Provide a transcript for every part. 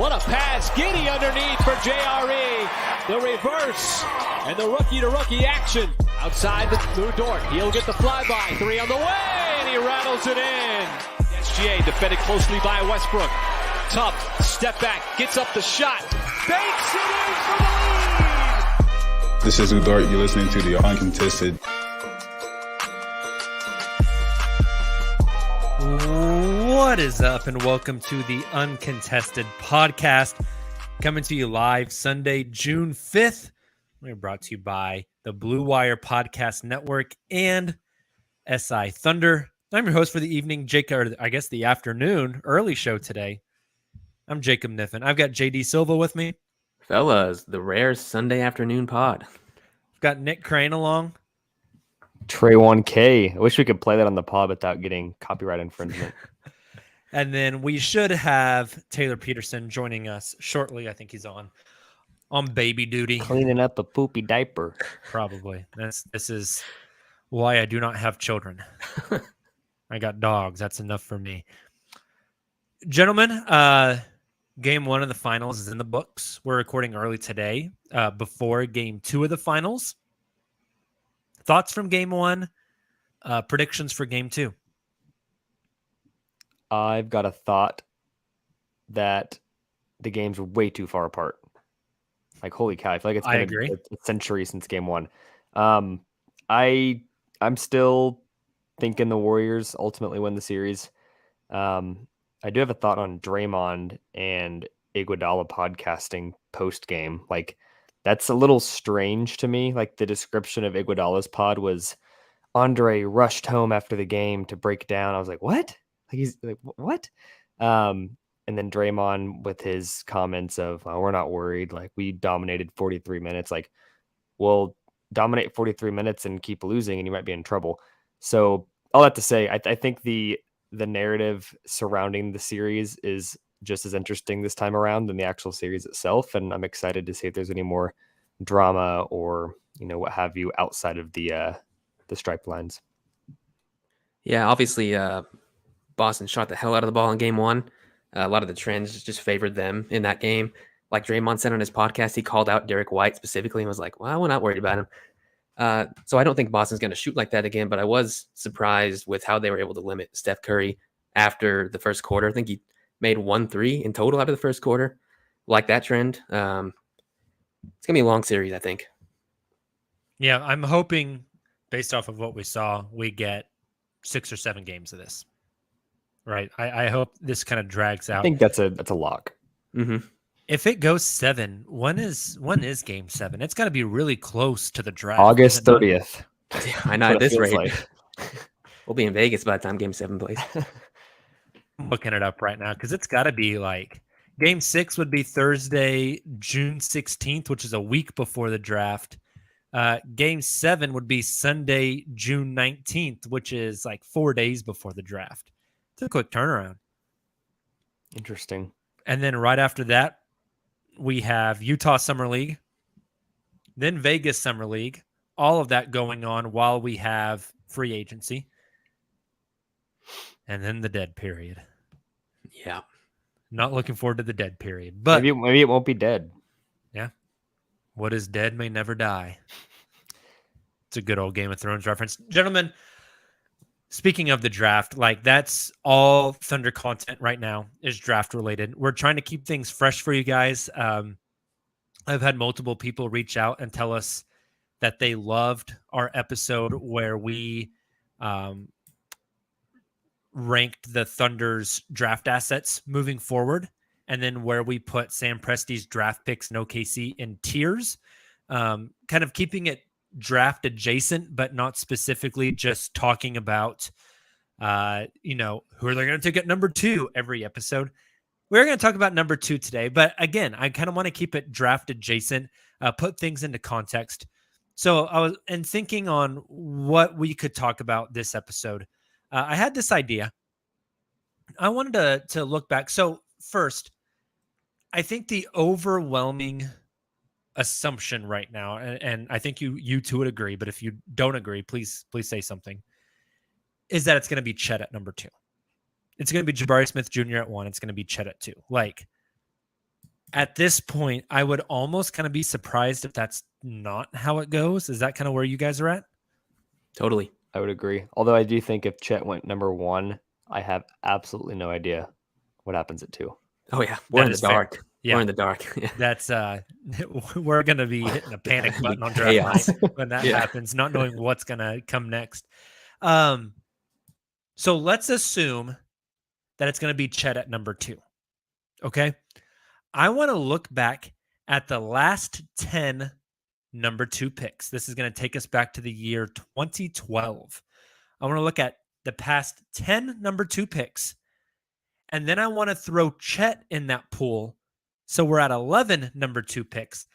What a pass. Giddy underneath for JRE. The reverse and the rookie-to-rookie action. Outside the Lou Dort. He'll get the flyby. 3 on the way, and he rattles it in. SGA defended closely by Westbrook. Tough. Step back. Gets up the shot. Banks it in for the lead. This is Lou Dort. You're listening to the Uncontested. What is up, and welcome to the Uncontested podcast, coming to you live Sunday, June 5th. We're brought to you by the Blue Wire Podcast Network and SI Thunder. I'm your host for the evening, Jake, or I guess the afternoon, early show today. I'm Jacob Niffen. I've got JD Silva with me. Fellas, the rare Sunday afternoon pod. I've got Nick Crane along. Trey 1K. I wish we could play that on the pod without getting copyright infringement. And then we should have Taylor Peterson joining us shortly. I think he's on baby duty. Cleaning up a poopy diaper. Probably. This is why I do not have children. I got dogs. That's enough for me. Gentlemen, game 1 of the finals is in the books. We're recording early today, before game 2 of the finals. Thoughts from game 1, predictions for game 2. I've got a thought that the games were way too far apart. Like, holy cow, I feel like it's been a century since game 1. I'm still thinking the Warriors ultimately win the series. I do have a thought on Draymond and Iguodala podcasting post-game. Like, that's a little strange to me. Like, the description of Iguodala's pod was Andre rushed home after the game to break down. I was like, what? Like, he's like, what? And then Draymond with his comments of, we're not worried. Like, we dominated 43 minutes. Like, well, dominate 43 minutes and keep losing and you might be in trouble. So all that to say, I think the narrative surrounding the series is just as interesting this time around than the actual series itself. And I'm excited to see if there's any more drama or, what have you outside of the stripe lines. Yeah, obviously, Boston shot the hell out of the ball in game 1. A lot of the trends just favored them in that game. Like Draymond said on his podcast, he called out Derek White specifically and was like, well, we're not worried about him. So I don't think Boston's going to shoot like that again, but I was surprised with how they were able to limit Steph Curry after the first quarter. I think he made 1 3 in total after the first quarter. Like that trend. It's going to be a long series, I think. Yeah, I'm hoping, based off of what we saw, we get 6 or 7 games of this. Right. I hope this kind of drags out. I think that's a lock. Mm-hmm. If it goes 7, when is game 7? It's got to be really close to the draft. August 30th. Yeah, I know, at this rate. Like. We'll be in Vegas by the time game 7 plays. I'm looking it up right now because it's got to be like game 6 would be Thursday, June 16th, which is a week before the draft. Game 7 would be Sunday, June 19th, which is like 4 days before the draft. It's a quick turnaround. Interesting. And then right after that, we have Utah Summer League, then Vegas Summer League, all of that going on while we have free agency. And then the dead period. Yeah. Not looking forward to the dead period. But maybe it won't be dead. Yeah. What is dead may never die. It's a good old Game of Thrones reference. Gentlemen, speaking of the draft, like that's all Thunder content right now is draft related. We're trying to keep things fresh for you guys. I've had multiple people reach out and tell us that they loved our episode where we ranked the Thunder's draft assets moving forward, and then where we put Sam Presti's draft picks in OKC in tiers. kind of keeping it draft adjacent, but not specifically just talking about, who are they going to take at number 2 every episode. We're going to talk about number 2 today, but again, I kind of want to keep it draft adjacent, put things into context. So I was thinking on what we could talk about this episode. I had this idea. I wanted to look back. So first, I think the overwhelming assumption right now, and I think you two would agree, but if you don't agree, please say something, is that it's going to be Chet at number 2. It's going to be Jabari Smith Jr. at 1. It's going to be Chet at 2. Like, at this point, I would almost kind of be surprised if that's not how it goes. Is that kind of where you guys are at? Totally. I would agree. Although I do think if Chet went number 1, I have absolutely no idea what happens at 2. Oh yeah, we're in the dark. Fair. Yeah. We're in the dark. Yeah. That's we're gonna be hitting a panic button on draft night when that happens, not knowing what's gonna come next. So let's assume that it's gonna be Chet at number 2. Okay. I want to look back at the last 10 number 2 picks. This is going to take us back to the year 2012. I want to look at the past 10 number 2 picks. And then I want to throw Chet in that pool. So we're at 11 number 2 picks.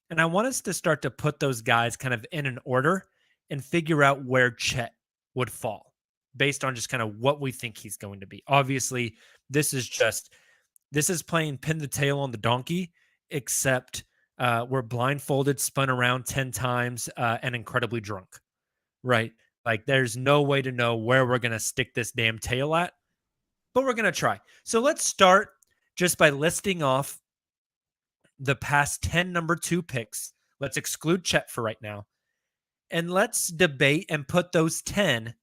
And I want us to start to put those guys kind of in an order and figure out where Chet would fall based on just kind of what we think he's going to be. Obviously, this is playing pin the tail on the donkey, except we're blindfolded, spun around 10 times, and incredibly drunk, right? Like, there's no way to know where we're going to stick this damn tail at, but we're going to try. So let's start just by listing off the past 10 number 2 picks. Let's exclude Chet for right now. And let's debate and put those 10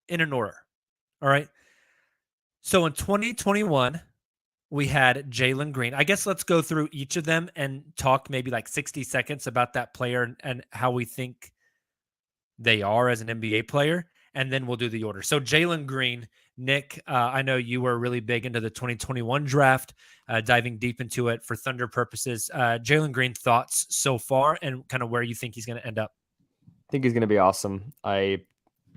in an order. All right. So in 2021, we had Jalen Green. I guess let's go through each of them and talk maybe like 60 seconds about that player and how we think they are as an NBA player. And then we'll do the order. So Jalen Green, Nick, I know you were really big into the 2021 draft, diving deep into it for Thunder purposes. Jalen Green, thoughts so far and kind of where you think he's going to end up? I think he's going to be awesome. I,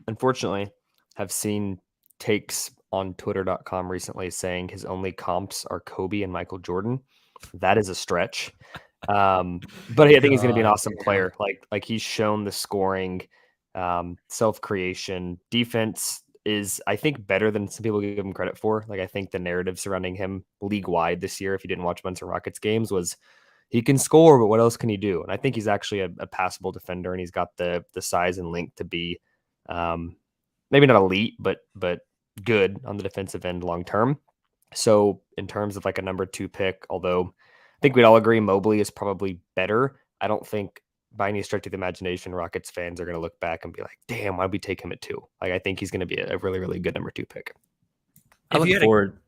unfortunately, have seen takes on twitter.com recently saying his only comps are Kobe and Michael Jordan. That is a stretch. But I think he's going to be an awesome player. Like he's shown the scoring, self-creation, defense is, I think, better than some people give him credit for. Like, I think the narrative surrounding him league-wide this year, if you didn't watch a bunch of Rockets games, was he can score, but what else can he do? And I think he's actually a passable defender, and he's got the size and length to be maybe not elite, but good on the defensive end long term. So in terms of like a number 2 pick, although I think we'd all agree Mobley is probably better, I don't think by any stretch of the imagination Rockets fans are going to look back and be like, damn, why'd we take him at 2? Like, I think he's going to be a really, really good number 2 pick. I look forward.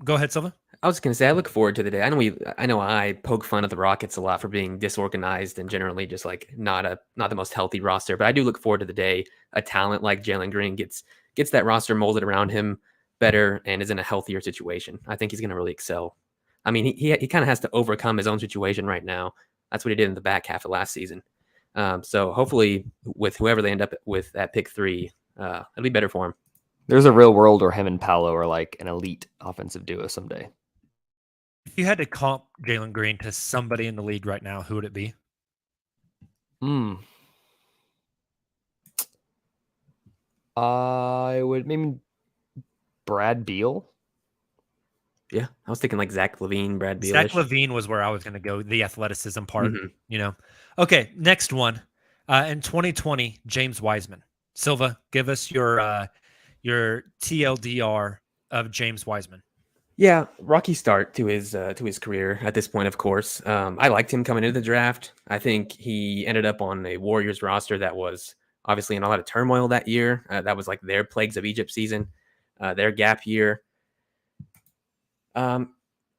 Go ahead, Silva. I was going to say, I look forward to the day. I know I poke fun at the Rockets a lot for being disorganized and generally just like not the most healthy roster, but I do look forward to the day a talent like Jalen Green gets that roster molded around him better and is in a healthier situation. I think he's going to really excel. I mean, he kind of has to overcome his own situation right now. That's what he did in the back half of last season. So hopefully with whoever they end up with at pick 3, it'll be better for him. There's a real world where him and Paolo are like an elite offensive duo someday. If you had to comp Jalen Green to somebody in the league right now, who would it be? I would maybe Brad Beal. Yeah, I was thinking like Zach LaVine, Brad Beal. Zach LaVine was where I was going to go, the athleticism part, Okay, next one. In 2020, James Wiseman. Silva, give us your TLDR of James Wiseman. Yeah, rocky start to his career at this point, of course. I liked him coming into the draft. I think he ended up on a Warriors roster that was obviously in a lot of turmoil that year. That was like their Plagues of Egypt season, their gap year.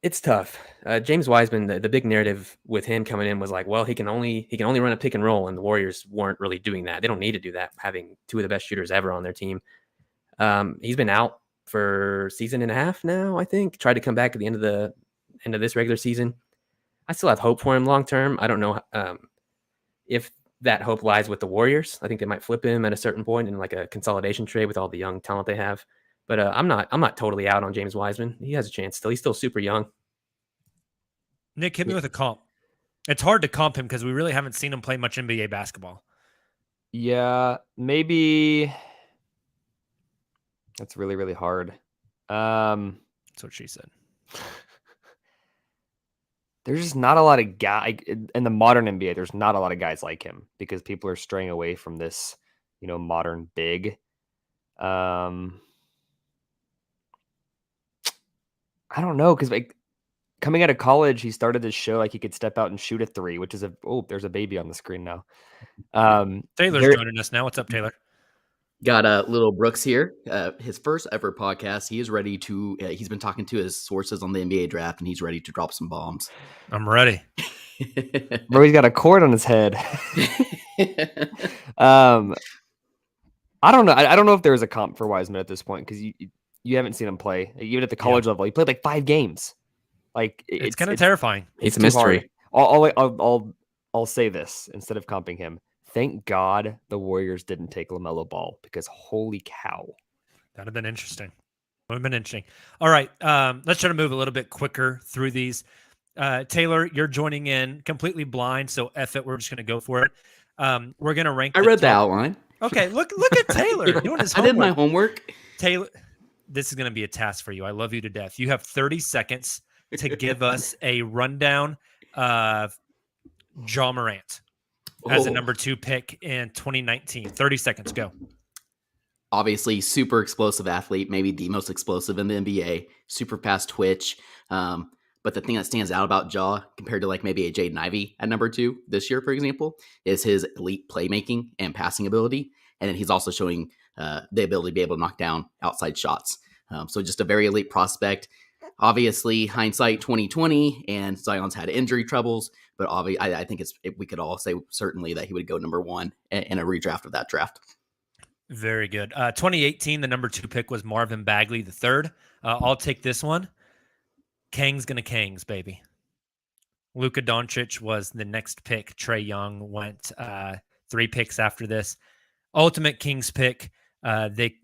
It's tough. James Wiseman, the big narrative with him coming in was like, well, he can only run a pick and roll, and the Warriors weren't really doing that. They don't need to do that, having 2 of the best shooters ever on their team. He's been out for a season and a half now, I think. Tried to come back at the end of this regular season. I still have hope for him long term. I don't know if that hope lies with the Warriors, I think they might flip him at a certain point in like a consolidation trade with all the young talent they have. But I'm not totally out on James Wiseman. He has a chance still. He's still super young. Nick, hit me with a comp. It's hard to comp him because we really haven't seen him play much NBA basketball. Yeah, maybe that's really, really hard. That's what she said. There's just not a lot of guys in the modern NBA. There's not a lot of guys like him because people are straying away from this, modern big. I don't know, because coming out of college, he started to show like he could step out and shoot a three, which is there's a baby on the screen now. Taylor's joining us now. What's up, Taylor? Got little Brooks here. His first ever podcast. He is ready to. He's been talking to his sources on the NBA draft, and he's ready to drop some bombs. I'm ready. Bro, he's got a cord on his head. I don't know. I don't know if there's a comp for Wiseman at this point because you haven't seen him play even at the college level. He played like 5 games. Like it's kind of terrifying. It's a mystery. I'll say this instead of comping him. Thank God the Warriors didn't take LaMelo Ball because holy cow. That'd have been interesting. Would have been interesting. All right. Let's try to move a little bit quicker through these. Taylor, you're joining in completely blind, so F it. We're just going to go for it. We're going to rank. I read the outline. Okay, look at Taylor doing his homework. I did my homework. Taylor, this is going to be a task for you. I love you to death. You have 30 seconds to give us a rundown of Ja Morant as a number 2 pick in 2019. 30 seconds, go. Obviously, super explosive athlete, maybe the most explosive in the NBA. Super fast twitch. But the thing that stands out about Ja compared to like maybe a Jaden Ivey at number 2 this year, for example, is his elite playmaking and passing ability. And then he's also showing the ability to be able to knock down outside shots. So just a very elite prospect. Obviously, hindsight 2020, and Zion's had injury troubles. But I think we could all say certainly that he would go number 1 in a redraft of that draft. Very good. 2018, the number 2 pick was Marvin Bagley III. I'll take this one. Kang's gonna Kangs, baby. Luka Doncic was the next pick. Trae Young went 3 picks after this. Ultimate Kings pick. They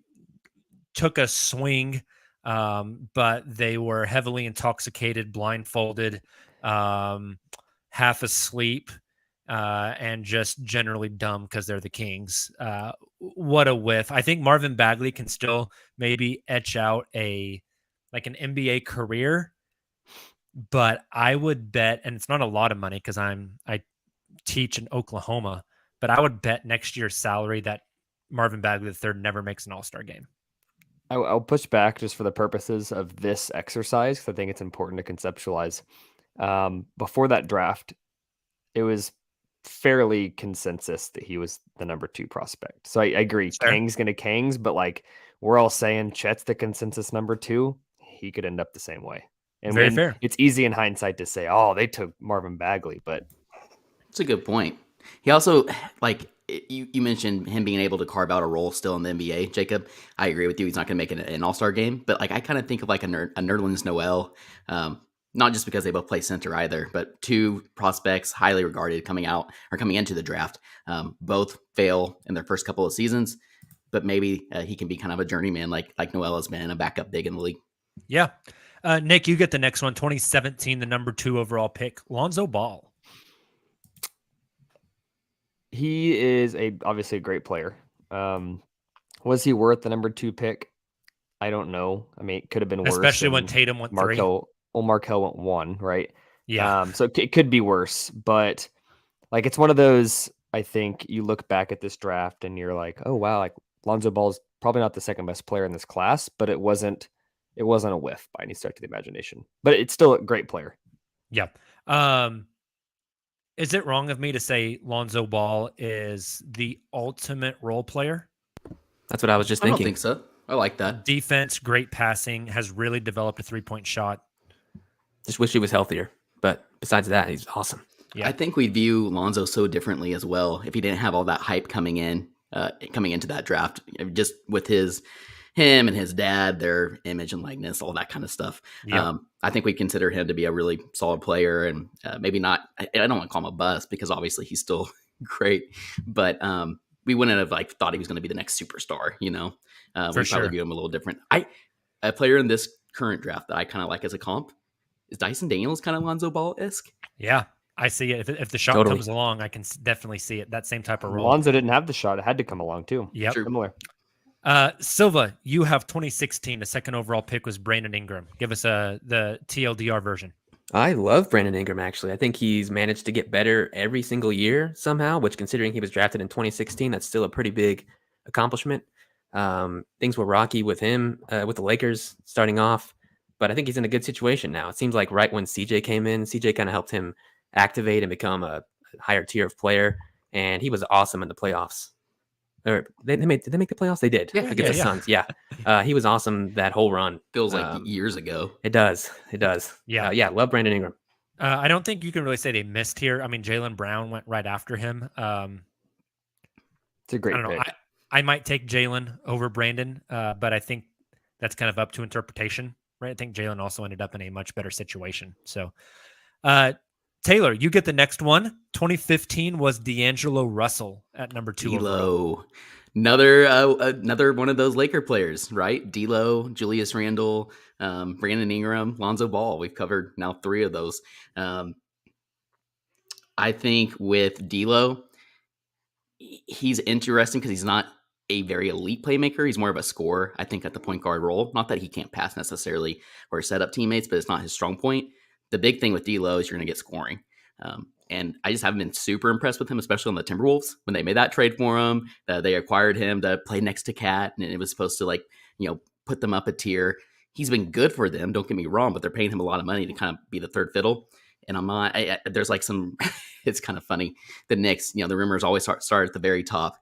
took a swing, but they were heavily intoxicated, blindfolded, half asleep, and just generally dumb because they're the Kings. What a whiff. I think Marvin Bagley can still maybe etch out an NBA career. But I would bet, and it's not a lot of money because I teach in Oklahoma, but I would bet next year's salary that Marvin Bagley III never makes an All-Star game. I'll push back just for the purposes of this exercise because I think it's important to conceptualize. Before that draft, it was fairly consensus that he was the number 2 prospect. So I agree. Sure. Kang's going to Kangs, but like we're all saying Chet's the consensus number 2. He could end up the same way. And Very fair. It's easy in hindsight to say, oh, they took Marvin Bagley, but It's a good point. He also, like you mentioned him being able to carve out a role still in the NBA, Jacob. I agree with you. He's not going to make an All-Star game, but like I kind of think of like a Nerlens Noel, not just because they both play center either, but 2 prospects highly regarded coming into the draft. Both fail in their first couple of seasons, but maybe he can be kind of a journeyman like Noel has been, a backup big in the league. Yeah. Nick, you get the next one. 2017, the number 2 overall pick, Lonzo Ball. he is obviously a great player. Was he worth the number 2 pick? I don't know. I mean, it could have been worse. Especially when Tatum went 3. Well, Markel went 1, right? Yeah. So it could be worse, but like it's one of those. I think you look back at this draft and you're like, oh wow, like Lonzo Ball is probably not the second best player in this class, but it wasn't a whiff by any stretch of the imagination. But it's still a great player. Yeah. Is it wrong of me to say Lonzo Ball is the ultimate role player? That's what I was just I thinking. don't think so. I like that. Defense, great passing, has really developed a 3-point shot. Just wish he was healthier. But besides that, he's awesome. Yeah. I think we view Lonzo so differently as well. If he didn't have all that hype coming into that draft, just with him and his dad, their image and likeness, all that kind of stuff. Yeah. I think we consider him to be a really solid player, and maybe not. I don't want to call him a bust because obviously he's still great. But we wouldn't have like thought he was going to be the next superstar. You know, For we sure. probably view him a little different. A player in this current draft that I kind of like as a comp is Dyson Daniels, kind of Lonzo Ball-esque. Yeah, I see it. If the shot Totally. comes along, I can definitely see it. That same type of role. Lonzo didn't have the shot. It had to come along too. Yep. True. Similar. Silva, you have 2016. The second overall pick was Brandon Ingram. Give us the TLDR version. I love Brandon Ingram, actually. I think he's managed to get better every single year somehow, which considering he was drafted in 2016, that's still a pretty big accomplishment. Things were rocky with him, with the Lakers starting off, but I think he's in a good situation now. It seems like right when CJ came in, CJ kind of helped him activate and become a higher tier of player, and he was awesome in the playoffs. Or did they make the playoffs? They did. Yeah, against the Suns. Yeah. He was awesome that whole run. Feels like years ago. It does. Yeah. Love Brandon Ingram. I don't think you can really say they missed here. I mean, Jaylen Brown went right after him. It's a great I don't know. pick. I might take Jaylen over Brandon, but I think that's kind of up to interpretation, right? I think Jaylen also ended up in a much better situation. So, Taylor, you get the next one. 2015 was D'Angelo Russell at number 2 overall. D'Lo. Another one of those Laker players, right? D'Lo, Julius Randle, Brandon Ingram, Lonzo Ball. We've covered now 3 of those. I think with D'Lo, he's interesting because he's not a very elite playmaker. He's more of a scorer, I think, at the point guard role. Not that he can't pass necessarily or set up teammates, but it's not his strong point. The big thing with D'Lo is you're going to get scoring. And I just haven't been super impressed with him, especially on the Timberwolves. When they made that trade for him, they acquired him to play next to Cat, and it was supposed to put them up a tier. He's been good for them, don't get me wrong, but they're paying him a lot of money to kind of be the third fiddle. And I'm not, there's like some, it's kind of funny. The Knicks, the rumors always start at the very top.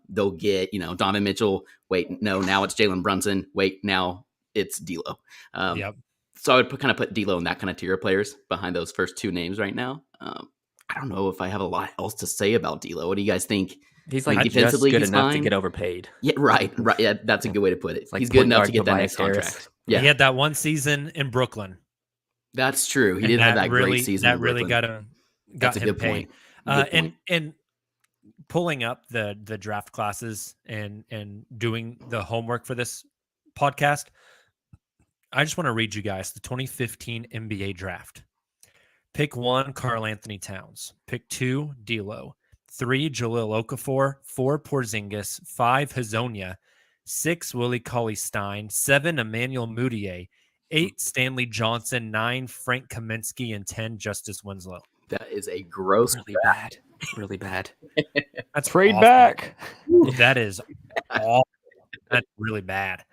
They'll get, Donovan Mitchell. Wait, no, now it's Jalen Brunson. Wait, now it's D'Lo. Yep. So I would put D'Lo in that kind of tier of players behind those first 2 names right now. I don't know if I have a lot else to say about D'Lo. What do you guys think? He's like defensively, just good he's enough fine. to get overpaid. Yeah, right. Yeah, that's a good way to put it. Like He's good point enough guard to get that Tobias next Harris. contract. Yeah, He had that one season in Brooklyn. that's true. He and did have that great season. That in really Brooklyn. got That's a him good paid. point. And pulling up the draft classes and doing the homework for this podcast, I just want to read you guys the 2015 NBA draft. Pick 1, Karl Anthony Towns. Pick 2, D'Lo. 3, Jahlil Okafor. 4, Porzingis. 5, Hazonia. 6, Willie Cauley-Stein. 7, Emmanuel Mudiay. 8, Stanley Johnson. 9, Frank Kaminsky. And 10, Justice Winslow. That is a gross. Really bad. That's Trade awful. back. That is awful. That's really bad.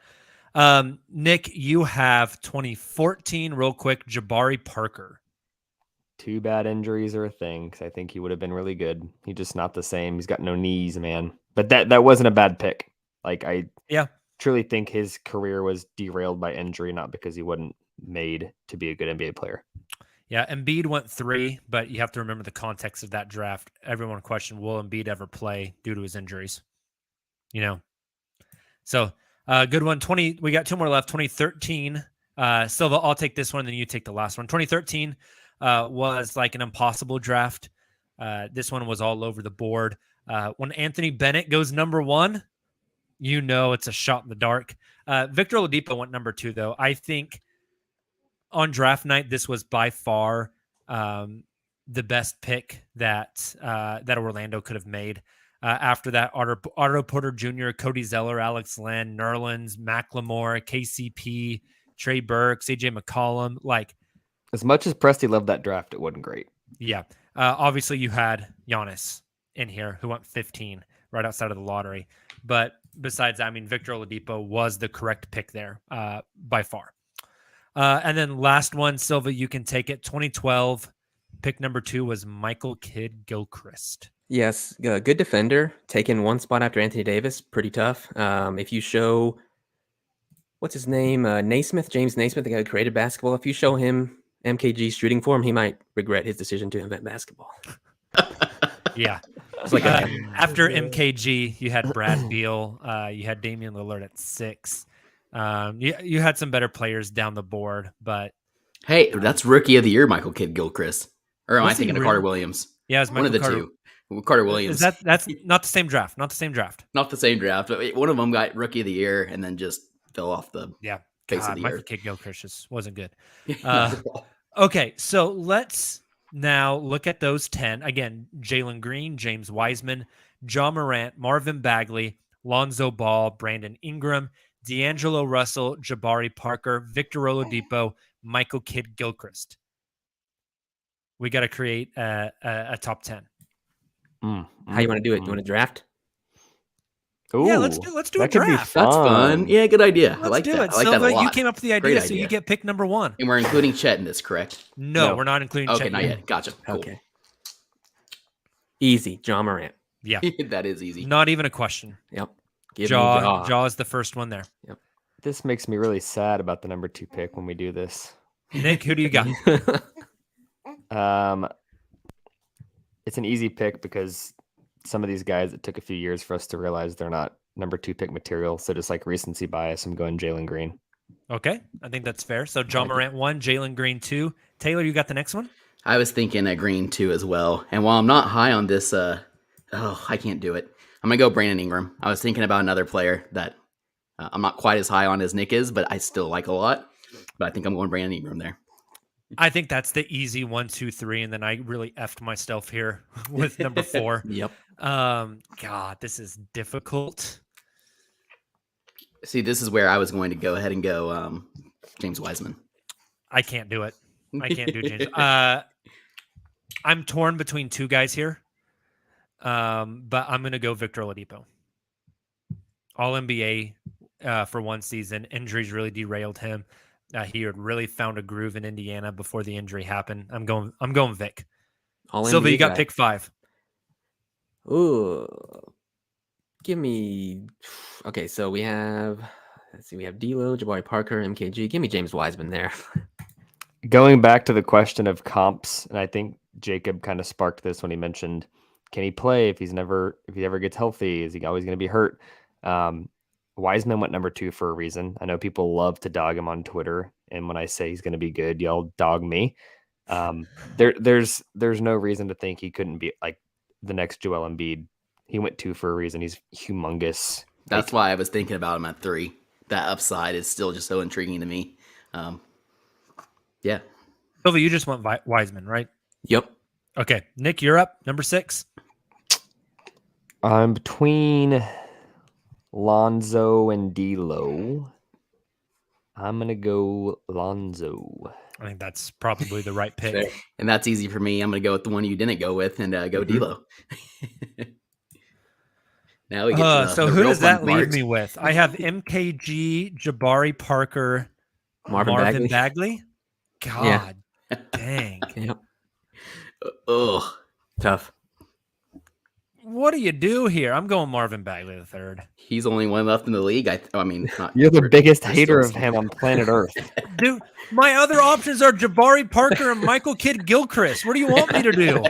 Nick, you have 2014 real quick, Jabari Parker. 2 bad injuries are a thing because I think he would have been really good. He's just not the same. He's got no knees, man. But that wasn't a bad pick. Like I truly think his career was derailed by injury, not because he wasn't made to be a good NBA player. Yeah, Embiid went 3, but you have to remember the context of that draft. Everyone questioned, will Embiid ever play due to his injuries? So good one. We got 2 more left. 2013. Silva, I'll take this one, then you take the last one. 2013 was like an impossible draft. This one was all over the board. When Anthony Bennett goes number 1, it's a shot in the dark. Victor Oladipo went number 2, though. I think on draft night, this was by far the best pick that Orlando could have made. After that, Otto Porter Jr., Cody Zeller, Alex Len, Nerlens, Macklemore, KCP, Trey Burke, CJ McCollum. Like, as much as Presti loved that draft, it wasn't great. Yeah. Obviously, you had Giannis in here who went 15 right outside of the lottery. But besides that, I mean, Victor Oladipo was the correct pick there by far. And then last one, Silva, you can take it. 2012, pick number 2 was Michael Kidd-Gilchrist. Yes, good defender. Taking 1 spot after Anthony Davis, pretty tough. If you show, what's his name? Naismith, James Naismith, the guy who created basketball. If you show him MKG shooting for him, he might regret his decision to invent basketball. Yeah. It's like after MKG, you had Brad Beal. You had Damian Lillard at 6. You had some better players down the board, but hey, that's rookie of the year, Michael Kidd-Gilchrist. Or am I thinking of Carter Williams? Yeah, it's one of the Carter. 2. Carter Williams. That's not the same draft. Not the same draft. Not the same draft, but one of them got Rookie of the Year and then just fell off the Yeah. face of God, the Michael earth. Kidd-Gilchrist just wasn't good. Not at all. Okay, so let's now look at those 10. Again, Jalen Green, James Wiseman, John Morant, Marvin Bagley, Lonzo Ball, Brandon Ingram, D'Angelo Russell, Jabari Parker, Victor Oladipo, Michael Kidd-Gilchrist. We got to create a top 10. How you want to do it? You want to draft? Yeah, let's do a that could be draft. That's fun. Yeah, good idea. I like do that. it. I like that a Silva, lot. you came up with the Great idea, so you idea. get pick number 1. And we're including Chet in this, correct? No, we're not including Okay, Chet not yet. yet. Gotcha. Cool. Okay. Easy, John Morant. Yeah, That is easy. not even a question. Yep. Give me Jaw Jaw. is the first one there. This makes me really sad about the number 2 pick when we do this. Nick, who do you got? It's an easy pick because some of these guys, it took a few years for us to realize they're not number 2 pick material. So just like recency bias, I'm going Jalen Green. Okay, I think that's fair. So John Morant 1, Jalen Green 2. Taylor, you got the next one? I was thinking a Green too as well. And while I'm not high on this, I can't do it. I'm gonna go Brandon Ingram. I was thinking about another player that I'm not quite as high on as Nick is, but I still like a lot. But I think I'm going Brandon Ingram there. I think that's the easy 1, 2, 3, and then I really effed myself here with number 4. Yep. God, this is difficult. See, this is where I was going to go ahead and go James Wiseman. I can't do it. I can't do James. I'm torn between 2 guys here, but I'm going to go Victor Oladipo. All NBA for 1 season. Injuries really derailed him. He had really found a groove in Indiana before the injury happened. I'm going Vic. All Silva, NBA you got guy. pick 5. Ooh. Give me. Okay, so we have. Let's see. We have D'Lo, Jabari Parker, MKG. Give me James Wiseman there. Going back to the question of comps, and I think Jacob kind of sparked this when he mentioned, can he play if he ever gets healthy? Is he always going to be hurt? Wiseman went number 2 for a reason. I know people love to dog him on Twitter, and when I say he's going to be good, y'all dog me. There's no reason to think he couldn't be like the next Joel Embiid. He went 2 for a reason. He's humongous. That's why I was thinking about him at 3. That upside is still just so intriguing to me. Yeah. Silva, you just went Wiseman, right? Yep. Okay. Nick, you're up. Number 6. I'm between Lonzo and D'Lo. I'm gonna go Lonzo. I think that's probably the right pick. Fair. And that's easy for me. I'm going to go with the one you didn't go with and go D'Lo. Now we get to the, So the who real does fun that leave part. me with? I have MKG, Jabari Parker, Marvin Bagley. God dang. Yep. Ugh. Tough. What do you do here? I'm going Marvin Bagley the 3rd. He's the only one left in the league. I mean, not You're the for- biggest for hater still- of him on planet Earth. Dude, my other options are Jabari Parker and Michael Kidd-Gilchrist. What do you want me to do?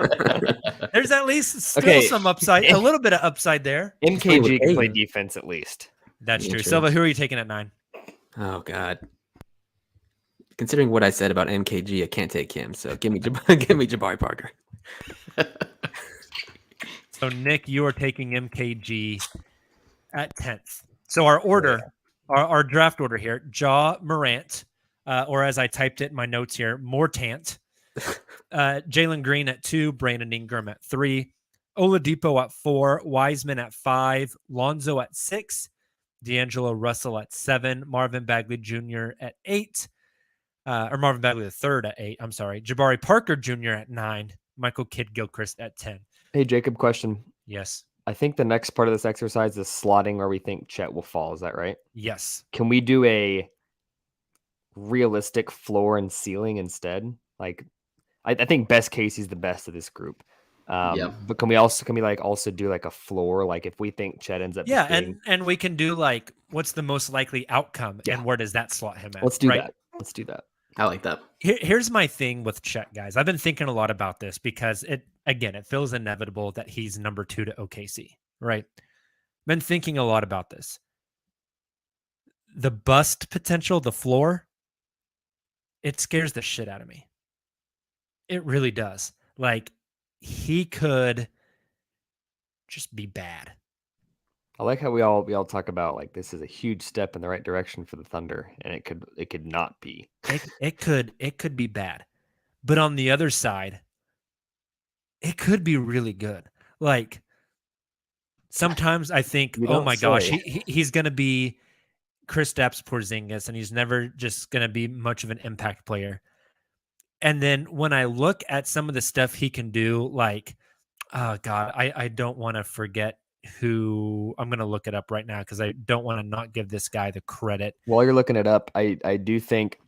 There's at least still Okay. some upside, a little bit of upside there. MKG can play Aiden. defense at least. That's Yeah, true. true. Silva, who are you taking at 9? Oh God. Considering what I said about MKG, I can't take him. So give me Jabari Parker. So, Nick, you are taking MKG at 10th. So our order, our draft order here, Ja Morant, or as I typed it in my notes here, Mortant, Jalen Green at 2, Brandon Ingram at 3, Oladipo at 4, Wiseman at 5, Lonzo at 6, D'Angelo Russell at 7, Marvin Bagley Jr. at 8, or Marvin Bagley the 3rd at 8, I'm sorry, Jabari Parker Jr. at 9, Michael Kidd-Gilchrist at 10. Hey, Jacob, question. Yes. I think the next part of this exercise is slotting where we think Chet will fall. Is that right? Yes. Can we do a realistic floor and ceiling instead? Like, I think best case he's the best of this group. Yeah. But can we also do like a floor? Like if we think Chet ends up, Yeah, just being, and we can do like what's the most likely outcome Yeah. and where does that slot him at? let's do right? that. Let's do that. I like that. Here's my thing with Chet, guys. I've been thinking a lot about this because it feels inevitable that he's number 2 to OKC, right? Been thinking a lot about this. The bust potential, the floor, it scares the shit out of me. It really does. Like he could just be bad. I like how we all talk about like this is a huge step in the right direction for the Thunder, and it could not be. It could be bad. But on the other side, it could be really good. Like sometimes I think, You oh don't my gosh, say. he's going to be Kristaps Porzingis, and he's never just going to be much of an impact player. And then when I look at some of the stuff he can do, like, oh God, I don't want to forget who. I'm going to look it up right now because I don't want to not give this guy the credit. While you're looking it up, I do think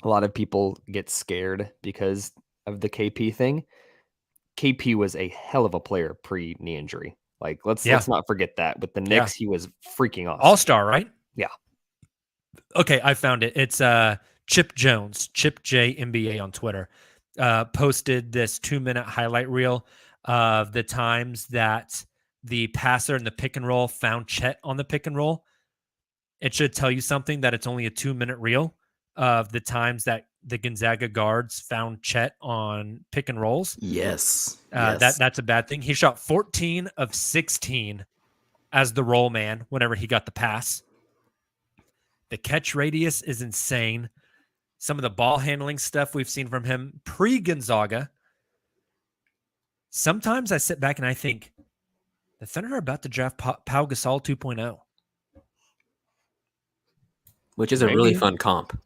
a lot of people get scared because of the KP thing. KP was a hell of a player pre-knee injury. Like let's not forget that. With the Knicks, he was freaking awesome. All-star, right? Yeah. Okay, I found it. It's Chip Jones, Chip J NBA on Twitter, posted this 2-minute highlight reel of the times that the passer in the pick and roll found Chet on the pick and roll. It should tell you something that it's only a 2-minute reel of the times that the Gonzaga guards found Chet on pick and rolls. Yes. That's a bad thing. He shot 14 of 16 as the roll man whenever he got the pass. The catch radius is insane. Some of the ball handling stuff we've seen from him pre-Gonzaga. Sometimes I sit back and I think the Thunder are about to draft Pau Gasol 2.0. Which is a really fun comp.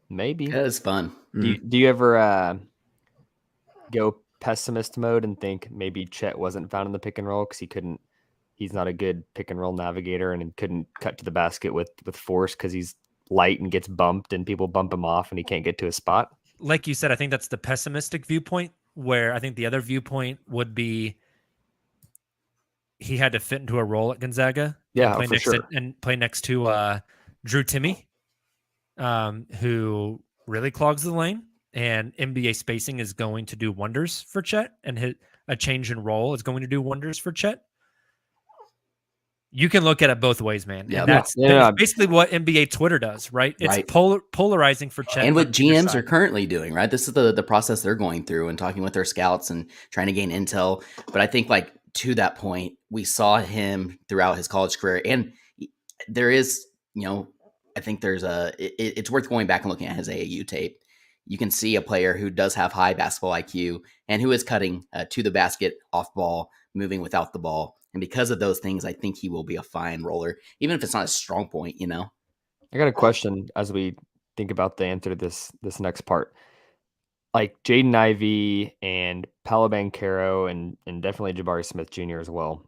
Maybe. That is fun. Do you ever go pessimist mode and think maybe Chet wasn't found in the pick and roll because he's not a good pick and roll navigator and couldn't cut to the basket with force because he's light and gets bumped and people bump him off and he can't get to a spot? Like you said, I think that's the pessimistic viewpoint, where I think the other viewpoint would be he had to fit into a role at Gonzaga. Yeah, play for sure. And play next to Drew Timme, who really clogs the lane. And NBA spacing is going to do wonders for Chet, and a change in role is going to do wonders for Chet. You can look at it both ways, man. Yeah, and that's basically what NBA Twitter does, right? It's polarizing for Chet. And what GMs are currently doing, right? This is the process they're going through and talking with their scouts and trying to gain intel. But I think like to that point, we saw him throughout his college career. And there is, I think it's worth going back and looking at his AAU tape. You can see a player who does have high basketball IQ and who is cutting to the basket, off ball, moving without the ball. And because of those things, I think he will be a fine roller, even if it's not a strong point, I got a question as we think about the answer to this next part. Like Jaden Ivey and Paolo Banchero and definitely Jabari Smith Jr. as well.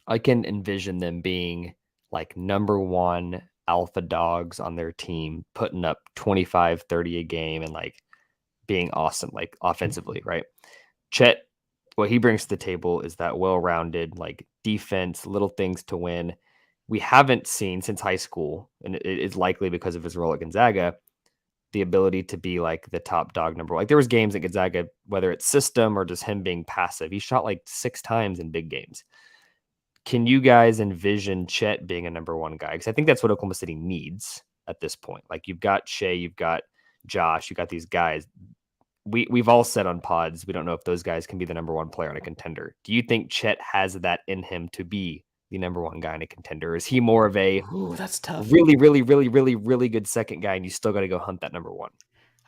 I can envision them being like number one alpha dogs on their team, putting up 25, 30 a game and like being awesome, like offensively, right? Chet, what he brings to the table is that well-rounded, like defense, little things to win. We haven't seen since high school, and it is likely because of his role at Gonzaga, the ability to be like the top dog number one. Like there was games at Gonzaga, whether it's system or just him being passive, he shot like 6 times in big games. Can you guys envision Chet being a number one guy? Because I think that's what Oklahoma City needs at this point. Like you've got Shea, you've got Josh, you've got these guys. We've all said on pods, we don't know if those guys can be the number one player on a contender. Do you think Chet has that in him to be the number one guy in a contender? Or is he more of a that's tough, really, really, really, really, really good second guy, and you still got to go hunt that number one?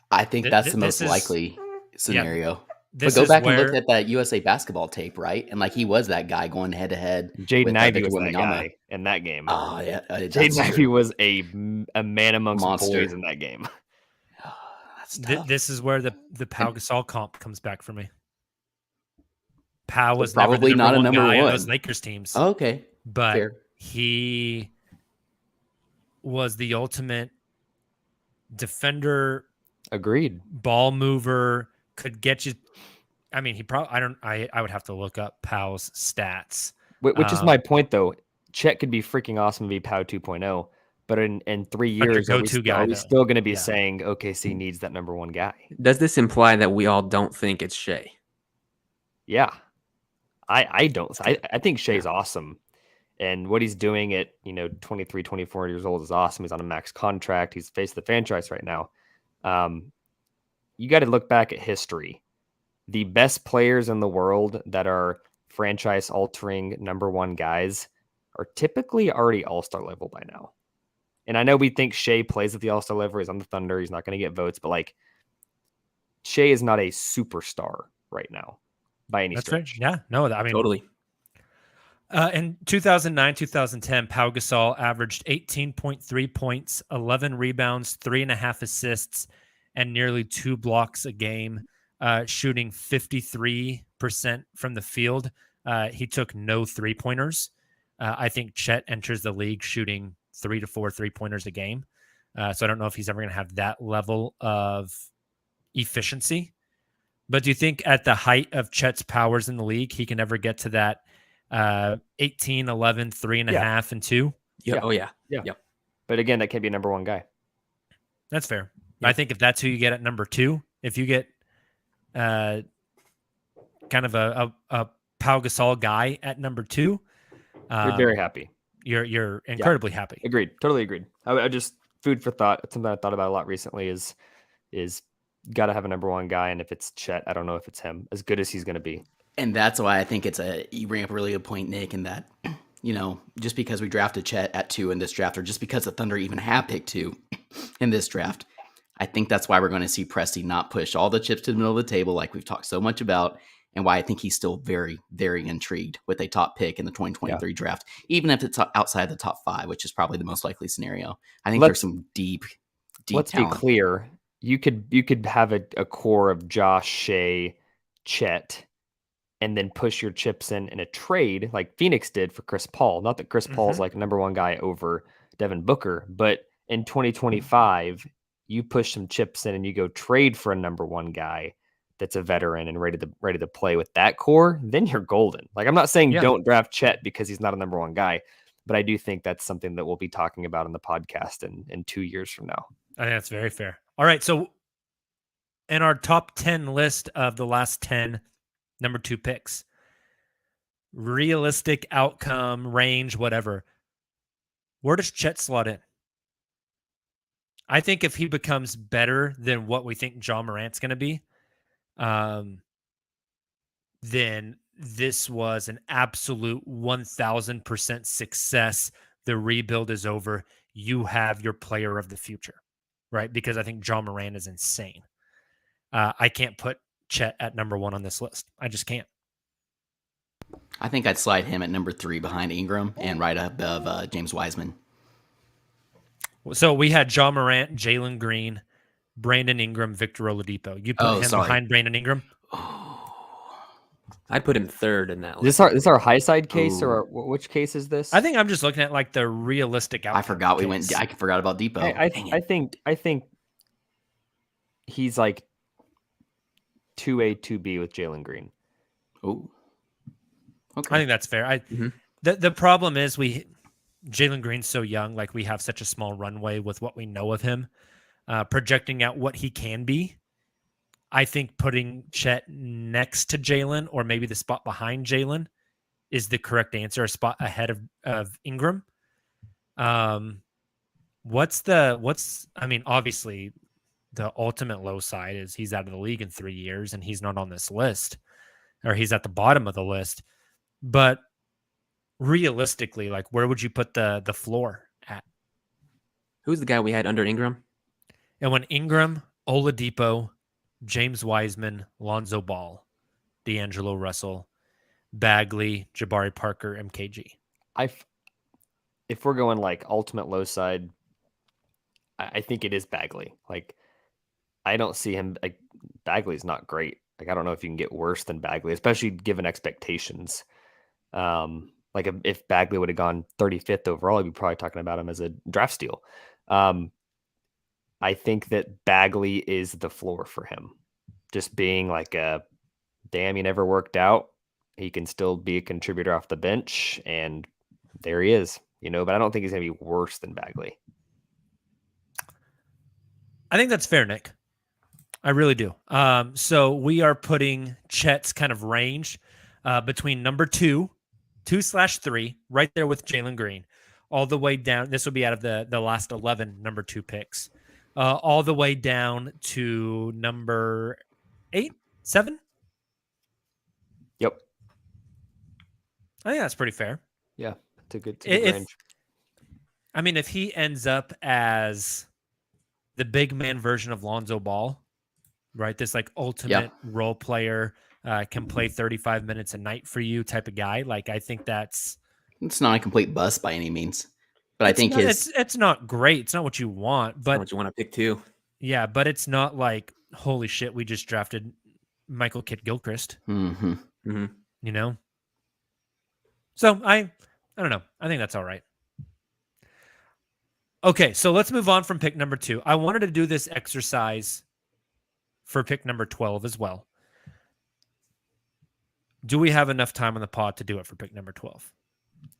I think that's the most likely scenario. Yeah, but go back and look at that USA basketball tape, right? And like he was that guy going head to head. Jaden Ivey was that guy in that game. Oh yeah, Jaden Ivey was a man amongst boys in that game. This is where the Pau Gasol comp comes back for me. Pau was probably never the not a number guy one on those Lakers teams. Oh, okay, but fair. He was the ultimate defender. Agreed. Ball mover, could get you. I mean, he probably. I would have to look up Pau's stats. Which is my point, though. Chet could be freaking awesome and be Pau 2.0. But in 3 years, are we still going to be saying OKC needs that number one guy? Does this imply that we all don't think it's Shea? Yeah. I don't. I think Shea's awesome. And what he's doing at 23, 24 years old is awesome. He's on a max contract. He's face of the franchise right now. You got to look back at history. The best players in the world that are franchise-altering number one guys are typically already all-star level by now. And I know we think Shea plays at the all-star level. He's on the Thunder. He's not going to get votes, but like Shea is not a superstar right now by any That's right. stretch. Yeah. No, I mean, Totally. In 2009, 2010, Pau Gasol averaged 18.3 points, 11 rebounds, 3.5 assists, and nearly 2 blocks a game, shooting 53% from the field. He took no three-pointers. I think Chet enters the league shooting 3 to 4 three-pointers a game. So I don't know if he's ever going to have that level of efficiency. But do you think at the height of Chet's powers in the league, he can ever get to that 18, 11, 3.5, and 2? Yeah. Yeah. Oh, yeah. Yeah. Yep. But again, that can't be a number one guy. That's fair. Yeah. I think if that's who you get at number 2, if you get kind of a Pau Gasol guy at number 2, You're very happy. You're incredibly happy. Agreed. Totally agreed. I just food for thought. It's something I thought about a lot recently is got to have a number one guy. And if it's Chet, I don't know if it's him, as good as he's going to be. And that's why I think you bring up a really good point, Nick, in that, just because we drafted Chet at 2 in this draft, or just because the Thunder even have picked 2 in this draft, I think that's why we're going to see Presti not push all the chips to the middle of the table like we've talked so much about, and why I think he's still very, very intrigued with a top pick in the 2023 draft, even if it's outside the top 5, which is probably the most likely scenario. I think there's some deep Let's talent. be clear. You could have a core of Josh, Shea, Chet, and then push your chips in a trade like Phoenix did for Chris Paul. Not that Chris Paul's like number one guy over Devin Booker, but in 2025, you push some chips in and you go trade for a number one guy that's a veteran and ready to play with that core, then you're golden. Like, I'm not saying don't draft Chet because he's not a number one guy, but I do think that's something that we'll be talking about on the podcast in 2 years from now. I think that's very fair. All right. So in our top 10 list of the last 10 number 2 picks, realistic outcome, range, whatever, where does Chet slot in? I think if he becomes better than what we think John Morant's going to be, then this was an absolute 1,000% success. The rebuild is over. You have your player of the future, right? Because I think John Morant is insane. I can't put Chet at number 1 on this list. I just can't. I think I'd slide him at number 3 behind Ingram and right above James Wiseman. So we had John Morant, Jalen Green, Brandon Ingram, Victor Oladipo. You put him behind Brandon Ingram? I'd put him third in that Is list. this our high side case or which case is this? I think I'm just looking at like the realistic outcome. I forgot case. I forgot about Depot. I think he's like 2A, 2B with Jalen Green. Oh, okay. I think that's fair. The problem is Jalen Green's so young, like we have such a small runway with what we know of him. Projecting out what he can be, I think putting Chet next to Jalen or maybe the spot behind Jalen is the correct answer, a spot ahead of Ingram. Obviously the ultimate low side is he's out of the league in 3 years and he's not on this list, or he's at the bottom of the list. But realistically, like where would you put the floor at? Who's the guy we had under Ingram? And when Ingram, Oladipo, James Wiseman, Lonzo Ball, D'Angelo Russell, Bagley, Jabari Parker, MKG. If we're going like ultimate low side, I think it is Bagley. Like, I don't see him. Like, Bagley's not great. Like, I don't know if you can get worse than Bagley, especially given expectations. Like if Bagley would have gone 35th overall, I'd be probably talking about him as a draft steal. I think that Bagley is the floor for him. Just being like damn, he never worked out. He can still be a contributor off the bench, and there he is. But I don't think he's going to be worse than Bagley. I think that's fair, Nick. I really do. So we are putting Chet's kind of range between number 2/3, right there with Jalen Green, all the way down. This will be out of the last 11 number 2 picks, all the way down to number 8, 7. Yep. I think that's pretty fair. Yeah, it's a good If range. I mean, if he ends up as the big man version of Lonzo Ball, right? This like ultimate role player, can play 35 minutes a night for you type of guy. Like, I think that's It's not a complete bust by any means, but I think it's not great. It's not what you want, That's but not what you want to pick too. yeah, but it's not like, holy shit, we just drafted Michael Kidd Gilchrist, Mm-hmm. you know? So I don't know. I think that's all right. Okay, so let's move on from pick number 2. I wanted to do this exercise for pick number 12 as well. Do we have enough time on the pod to do it for pick number 12?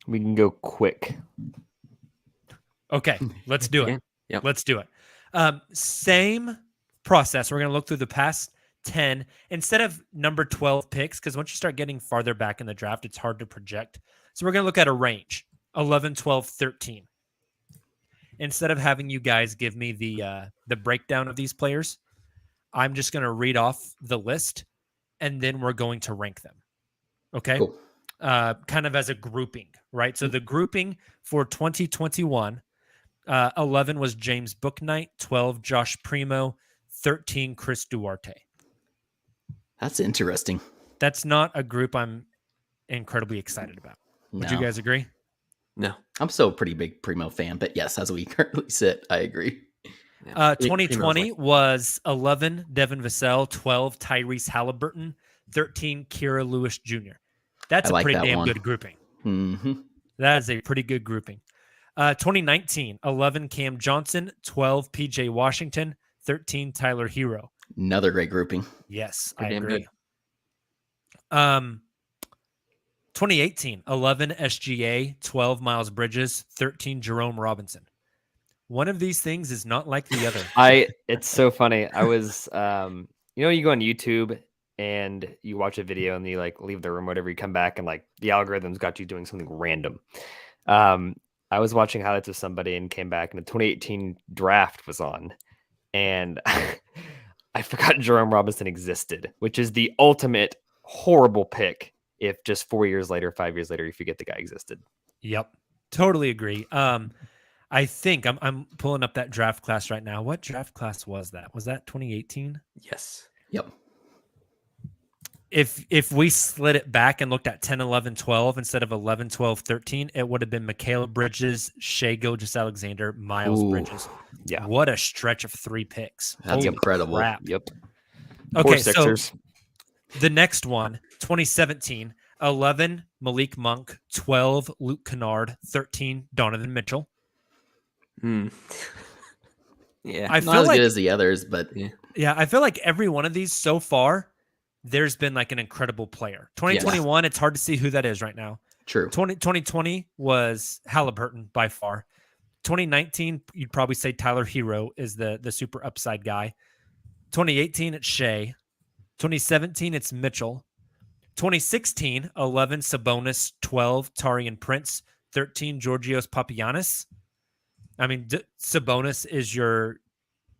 We can go quick. Okay, let's do it. Yep. Let's do it. Same process. We're going to look through the past 10 instead of number 12 picks, because once you start getting farther back in the draft, it's hard to project. So we're going to look at a range, 11, 12, 13. Instead of having you guys give me the breakdown of these players, I'm just going to read off the list, and then we're going to rank them. Okay? Cool. Kind of as a grouping, right? So the grouping for 2021, 11 was James Bouknight, 12 Josh Primo, 13 Chris Duarte. That's interesting. That's not a group I'm incredibly excited about. Would you No. guys agree? No. I'm still a pretty big Primo fan, but yes, as we currently sit, I agree. Yeah. 2020 was 11 Devin Vassell, 12 Tyrese Halliburton, 13 Kira Lewis Jr. That's I a like pretty that damn one. good grouping. Mm-hmm. That is a pretty good grouping. 2019, 11 Cam Johnson, 12 PJ Washington, 13 Tyler Hero. Another great grouping. Yes, Pretty I damn agree. 2018, 11 SGA, 12 Miles Bridges, 13 Jerome Robinson. One of these things is not like the other. It's so funny. I was, you go on YouTube and you watch a video and you like leave the room, whatever, you come back and like the algorithm's got you doing something random. I was watching highlights of somebody and came back and the 2018 draft was on, and I forgot Jerome Robinson existed, which is the ultimate horrible pick if just 4 years later, 5 years later, you forget the guy existed. Yep, totally agree. I think I'm pulling up that draft class right now. What draft class was that? Was that 2018? Yes. Yep. If we slid it back and looked at 10, 11, 12 instead of 11, 12, 13, it would have been Michaela Bridges, Shai Gilgeous-Alexander, Miles Ooh, Bridges. Yeah. What a stretch of 3 picks. That's Holy incredible. crap. Yep. Okay, Poor so Sixers. the next one, 2017, 11 Malik Monk, 12 Luke Kennard, 13 Donovan Mitchell. Mm. Yeah. I Not feel as like good as the others, but yeah, I feel like every one of these so far, there's been like an incredible player. 2021, it's hard to see who that is right now. true. 2020 was Halliburton by far. 2019, you'd probably say Tyler Hero is the super upside guy. 2018, it's Shea. 2017, it's Mitchell. 2016, 11 Sabonis, 12 Taurean Prince, 13 Georgios Papagiannis. I mean, Sabonis is your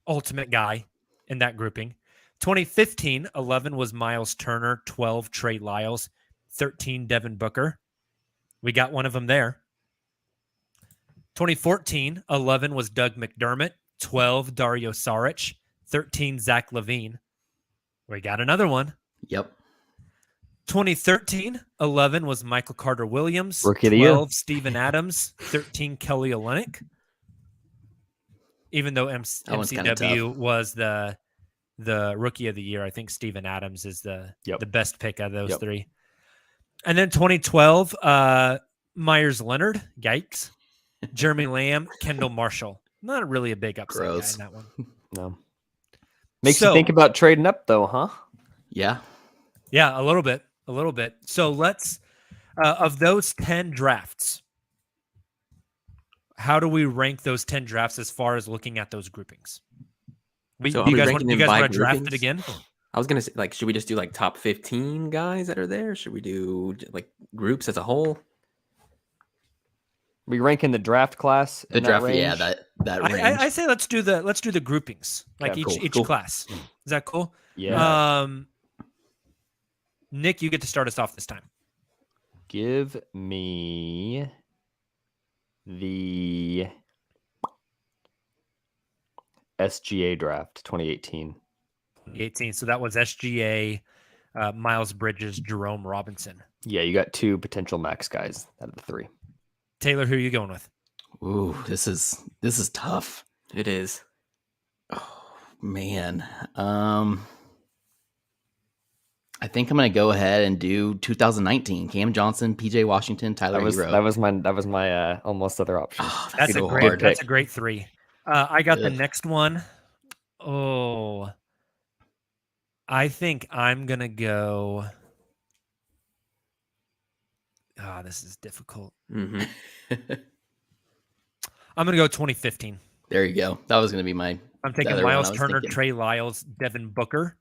ultimate guy in that grouping. 2015, 11 was Miles Turner, 12 Trey Lyles, 13 Devin Booker. We got one of them there. 2014, 11 was Doug McDermott, 12 Dario Saric, 13 Zach LaVine. We got another one. Yep. 2013, 11 was Michael Carter Williams, Rookie of the year. 12 Steven Adams, 13 Kelly Olynyk. Even though That one's kinda MCW was the rookie of the year, I think Steven Adams is the best pick out of those 3. And then 2012, Myers Leonard, yikes. Jeremy Lamb, Kendall Marshall. Not really a big upside guy Gross. in that one. No. Makes you think about trading up though, huh? Yeah. Yeah, a little bit. So let's, of those 10 drafts, how do we rank those 10 drafts as far as looking at those groupings? So you are we guys ranking want them by to draft it groupings? again? I was gonna say, like, should we just do like top 15 guys that are there? Should we do like groups as a whole? We ranking the draft class. The in draft, that yeah, range? that range. I say let's do the groupings, like Yeah, each cool. class. Is that cool? Yeah. Nick, you get to start us off this time. Give me the SGA draft 2018. 18. So that was SGA, Miles Bridges, Jerome Robinson. Yeah, you got 2 potential max guys out of the 3. Taylor, who are you going with? Ooh, this is tough. It is. Oh man. I think I'm gonna go ahead and do 2019. Cam Johnson, PJ Washington, Tyler Hero. That was my almost other option. Oh, That's so a great. hard. That's a great 3. I got the Ugh. next one. Oh, I think I'm gonna go. Ah, this is difficult. Mm-hmm. I'm gonna go 2015. There you go. That was gonna be my. I'm taking other one I Miles was Turner, thinking. Trey Lyles, Devin Booker.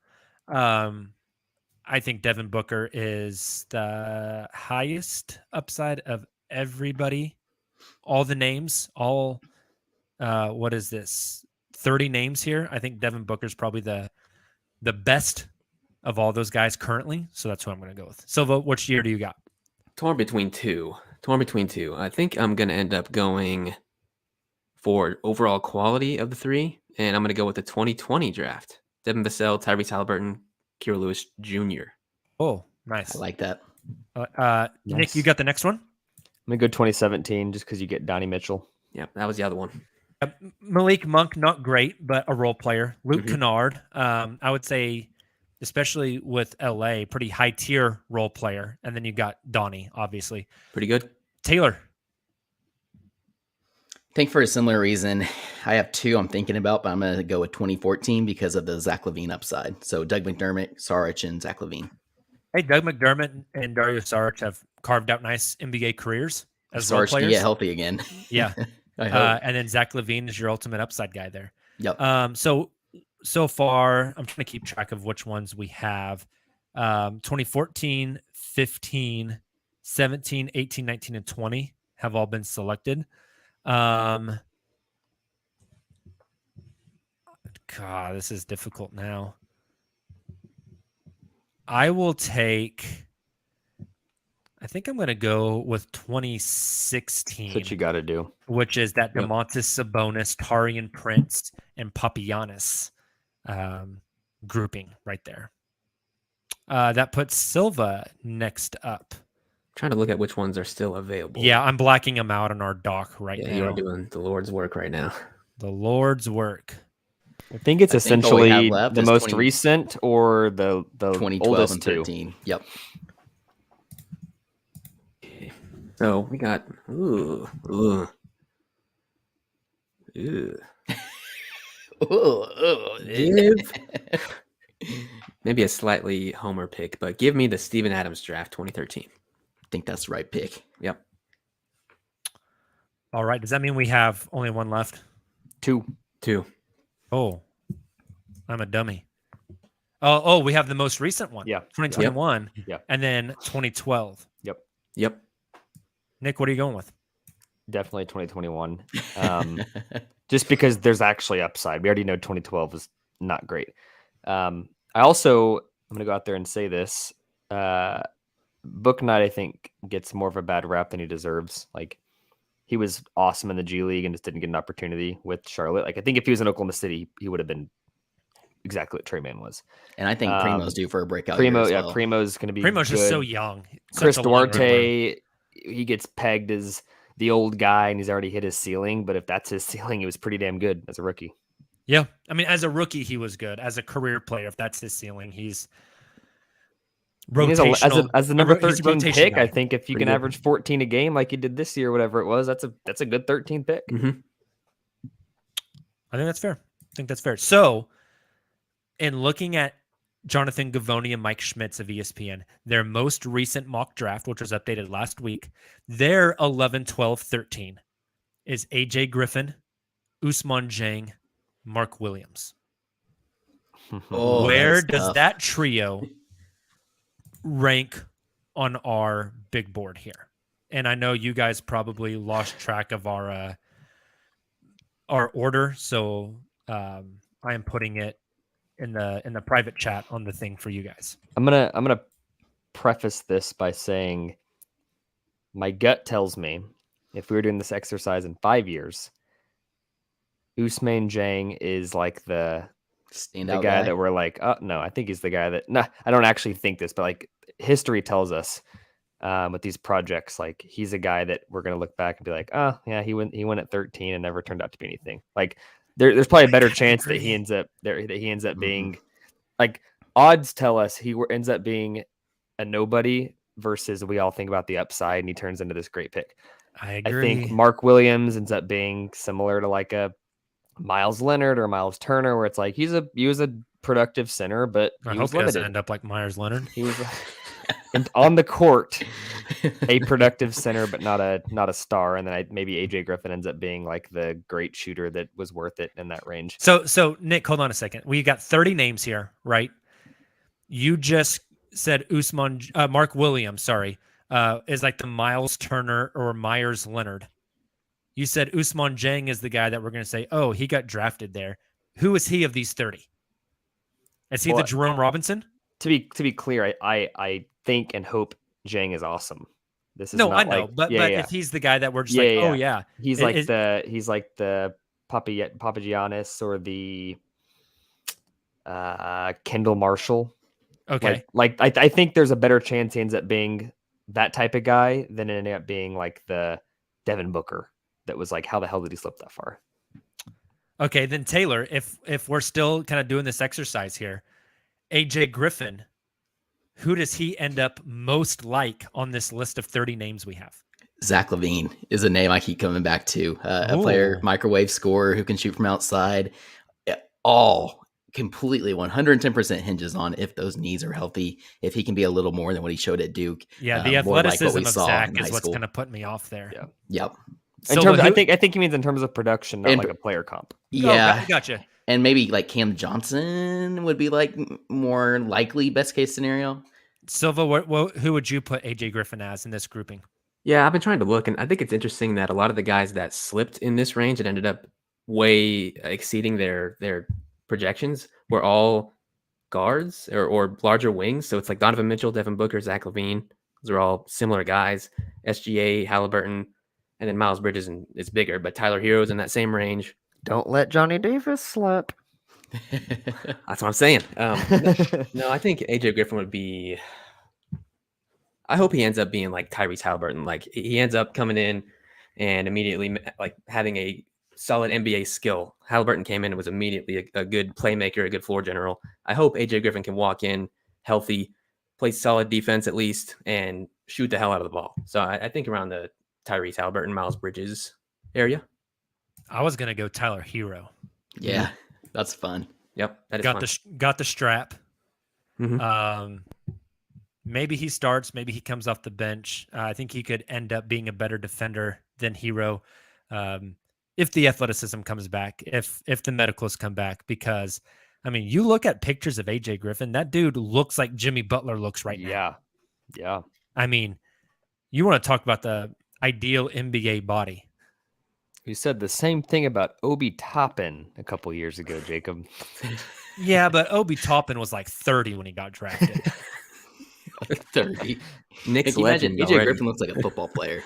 I think Devin Booker is the highest upside of everybody. All the names, what is this? 30 names here. I think Devin Booker's probably the best of all those guys currently. So that's who I'm going to go with. Silva, which year do you got? Torn between two. I think I'm going to end up going for overall quality of the 3, and I'm going to go with the 2020 draft. Devin Vassell, Tyrese Halliburton, Kira Lewis Jr. Oh, nice. I like that. Nick, Nice. you got the next one? I'm going to go 2017 just because you get Donnie Mitchell. Yep, that was the other one. Malik Monk, not great, but a role player. Luke Mhm. Kennard, I would say, especially with LA, pretty high tier role player. And then you got Donnie, obviously. Pretty good. Taylor. I think for a similar reason, I have 2 I'm thinking about, but I'm going to go with 2014 because of the Zach LaVine upside. So Doug McDermott, Saric, and Zach LaVine. Hey, Doug McDermott and Dario Saric have carved out nice NBA careers as role Saric can players. get healthy again. Yeah. I hope. And then Zach LaVine is your ultimate upside guy there. Yep. So far, I'm trying to keep track of which ones we have. 2014, 15, 17, 18, 19, and 20 have all been selected. God, this is difficult now. I think I'm going to go with 2016. That's what you got to do. Which is that Yep. DeMontis Sabonis, Tarian Prince, and Papagiannis grouping right there. That puts Silva next up. Trying to look at which ones are still available. Yeah, I'm blacking them out on our doc right Yeah, now. you are doing the Lord's work right now. The Lord's work. I think it's I think all we have essentially left the is most 20 recent or the 2012 oldest and 2. 13. Yep. So we got ooh. Give maybe a slightly homer pick, but give me the Steven Adams draft 2013. I think that's the right pick. Yep. All right. Does that mean we have only one left? 2. 2. Oh, I'm a dummy. Oh, we have the most recent one. Yeah. 2021. Yep. And then 2012. Yep. Nick, what are you going with? Definitely 2021. Just because there's actually upside. We already know 2012 is not great. I'm going to go out there and say this. Book Knight, I think, gets more of a bad rap than he deserves. Like, he was awesome in the G League and just didn't get an opportunity with Charlotte. Like, I think if he was in Oklahoma City, he would have been exactly what Trey Mann was. And I think Primo's due for a breakout. year as well. Primo's going to be Primo's just good. so young. Chris Such a long runway. Duarte, he gets pegged as the old guy and he's already hit his ceiling. But if that's his ceiling, he was pretty damn good as a rookie. Yeah. I mean, as a rookie, he was good. As a career player, if that's his ceiling, he's I mean, rotational. as the number He's a 13 rotation pick, guy. I think if you Pretty can good. average 14 a game like you did this year, whatever it was, that's a good 13 pick. Mm-hmm. I think that's fair. I think that's fair. So, in looking at Jonathan Gavoni and Mike Schmitz of ESPN, their most recent mock draft, which was updated last week, their 11, 12, 13 is AJ Griffin, Usman Jang, Mark Williams. Oh, Where that's does tough. that trio rank on our big board here? And I know you guys probably lost track of our order, so I am putting it in the private chat on the thing for you guys. I'm gonna preface this by saying my gut tells me if we were doing this exercise in 5 years, Ousmane Dieng is like the Standout guy that we're like, oh no, I think he's the guy that. No, I don't actually think this, but like history tells us with these projects, like he's a guy that we're gonna look back and be like, oh yeah, he went at 13 and never turned out to be anything. Like there's probably a better chance that he ends up being like odds tell us he ends up being a nobody versus we all think about the upside and he turns into this great pick. I I agree. think Mark Williams ends up being similar to like a Miles Leonard or Miles Turner, where it's like he was a productive center, but I he hope was he doesn't limited. end up like Myers Leonard. He was and on the court, a productive center, but not a star. And then maybe AJ Griffin ends up being like the great shooter that was worth it in that range. So Nick, hold on a second. We got 30 names here, right? You just said Mark Williams, sorry, is like the Miles Turner or Myers Leonard. You said Ousmane Dieng is the guy that we're going to say, oh, he got drafted there. Who is he of these 30? Is he the Jerome Robinson? To be clear, I think and hope Dieng is awesome. This is no, not I know, like, but if he's the guy that we're just oh yeah, he's like the Papagiannis or the Kendall Marshall. Okay, I think there's a better chance he ends up being that type of guy than ending up being like the Devin Booker. That was like, how the hell did he slip that far? Okay, then Taylor, if we're still kind of doing this exercise here, AJ Griffin, who does he end up most like on this list of 30 names we have? Zach LaVine is a name I keep coming back to. A player, microwave scorer who can shoot from outside. All completely 110% hinges on if those knees are healthy, if he can be a little more than what he showed at Duke. Yeah, the athleticism of Zach is what's kind of putting me off there. Yeah. Yep. I think he means in terms of production, not like a player comp. Yeah. Oh, gotcha. And maybe like Cam Johnson would be like more likely best case scenario. Silva, who would you put AJ Griffin as in this grouping? Yeah, I've been trying to look, and I think it's interesting that a lot of the guys that slipped in this range and ended up way exceeding their projections were all guards or larger wings. So it's like Donovan Mitchell, Devin Booker, Zach LaVine. Those are all similar guys. SGA, Halliburton, and then Miles Bridges is bigger, but Tyler Hero's in that same range. Don't let Johnny Davis slip. That's what I'm saying. No, I think AJ Griffin would be. I hope he ends up being like Tyrese Halliburton. Like he ends up coming in and immediately like having a solid NBA skill. Halliburton came in and was immediately a good playmaker, a good floor general. I hope AJ Griffin can walk in healthy, play solid defense at least, and shoot the hell out of the ball. So I think around the Tyrese Halliburton, Miles Bridges area. I was gonna go Tyler Hero. Yeah, that's fun. Yep, that is got the strap. Mm-hmm. Maybe he starts. Maybe he comes off the bench. I think he could end up being a better defender than Hero if the athleticism comes back, if the medicals come back. Because I mean, you look at pictures of AJ Griffin. That dude looks like Jimmy Butler looks right now. Yeah. I mean, you want to talk about the ideal NBA body. You said the same thing about Obi Toppin a couple years ago, Jacob. Yeah, but Obi Toppin was like 30 when he got drafted. 30. Nick's Can you imagine? legend. AJ Griffin looks like a football player.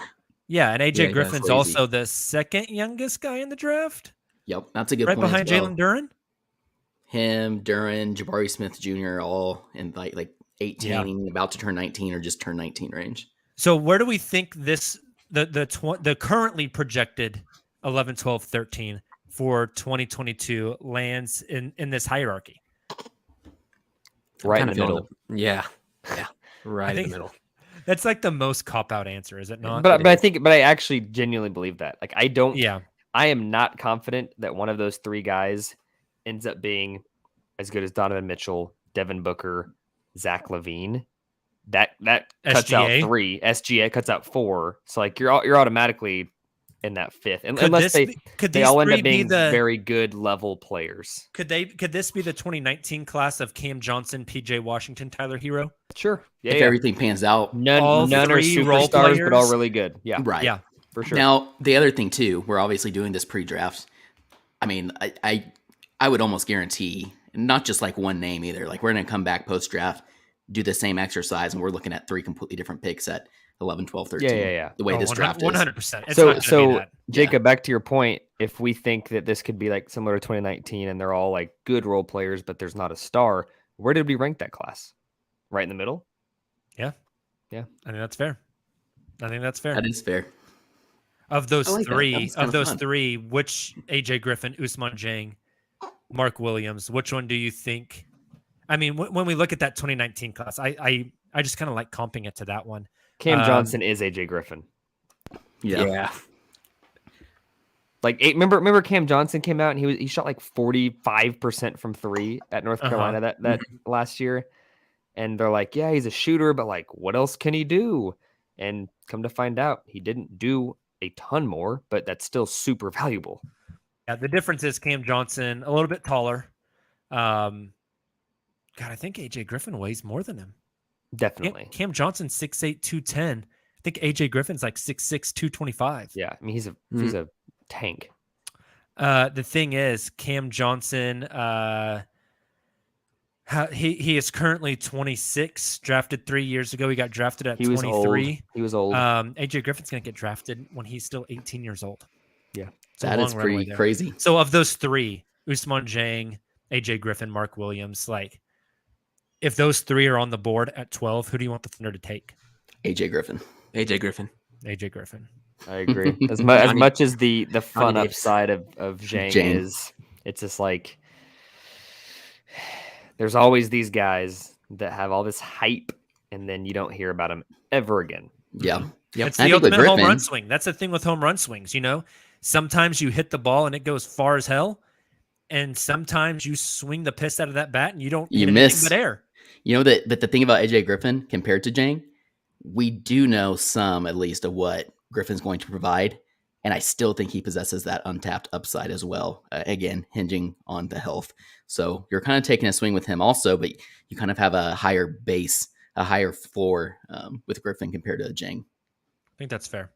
Yeah, and AJ Yeah, Griffin's that's crazy. also the second youngest guy in the draft, Yep, that's a good right point. behind as well. Jalen Duren. Him, Duren, Jabari Smith Jr. all in like 18, about to turn 19 or just turn 19 range. So where do we think this the currently projected 11, 12, 13 for 2022 lands in this hierarchy? Right in the middle. Yeah, right in think the middle. That's like the most cop-out answer, is it not? But I actually genuinely believe that. Like Yeah. I am not confident that one of those three guys ends up being as good as Donovan Mitchell, Devin Booker, Zach LaVine. That cuts SGA? out 3. SGA cuts out 4. So like you're automatically in that 5th, Could unless could they these all end three up be being the very good level players. could this be the 2019 class of Cam Johnson, PJ Washington, Tyler Hero? Sure. Yeah. If everything pans out. None all are three role superstars, but all players? really good. Yeah. Right. Yeah. For sure. Now, the other thing too, we're obviously doing this pre-draft. I mean, I would almost guarantee, not just like one name either. Like we're going to come back post-draft, do the same exercise, and we're looking at 3 completely different picks at 11, 12, 13. Yeah. The way Oh, this draft is. 100%. It's So, not gonna be that. Jacob, back to your point, if we think that this could be like similar to 2019 and they're all like good role players, but there's not a star, where did we rank that class? Right in the middle? Yeah. Yeah. I think that's fair. That is fair. Of those I like that. three, That was kinda fun. which AJ Griffin, Usman Jang, Mark Williams, which one do you think? I mean, when we look at that 2019 class, I just kind of like comping it to that one. Cam Johnson is AJ Griffin. Yeah. Like remember Cam Johnson came out and he shot like 45% from 3 at North Carolina that last year. And they're like, yeah, he's a shooter, but like, what else can he do? And come to find out, he didn't do a ton more, but that's still super valuable. Yeah, the difference is Cam Johnson a little bit taller. God, I think AJ Griffin weighs more than him. Definitely. Cam Johnson 6'8", 210. I think AJ Griffin's like 6'6", 225. Yeah, I mean he's a tank. The thing is, Cam Johnson, he is currently 26. Drafted 3 years ago. He got drafted at 23. He was old. AJ Griffin's gonna get drafted when he's still 18 years old. Yeah, That is pretty crazy. So of those three, Usman Jang, AJ Griffin, Mark Williams, like if those three are on the board at 12, who do you want the Thunder to take? AJ Griffin. AJ Griffin. AJ Griffin. I agree. As much as the fun Davis. upside of Zhang is, it's just like there's always these guys that have all this hype, and then you don't hear about them ever again. Yeah. Yep. It's I the think with ultimate home Griffin- run swing. That's the thing with home run swings. You know, sometimes you hit the ball and it goes far as hell, and sometimes you swing the piss out of that bat and you don't You hit miss. anything but air. You know that, but the thing about AJ Griffin compared to Jang, we do know some at least of what Griffin's going to provide, and I still think he possesses that untapped upside as well. Again, hinging on the health. So you're kind of taking a swing with him also, but you kind of have a higher base, a higher floor with Griffin compared to Jang. I think that's fair.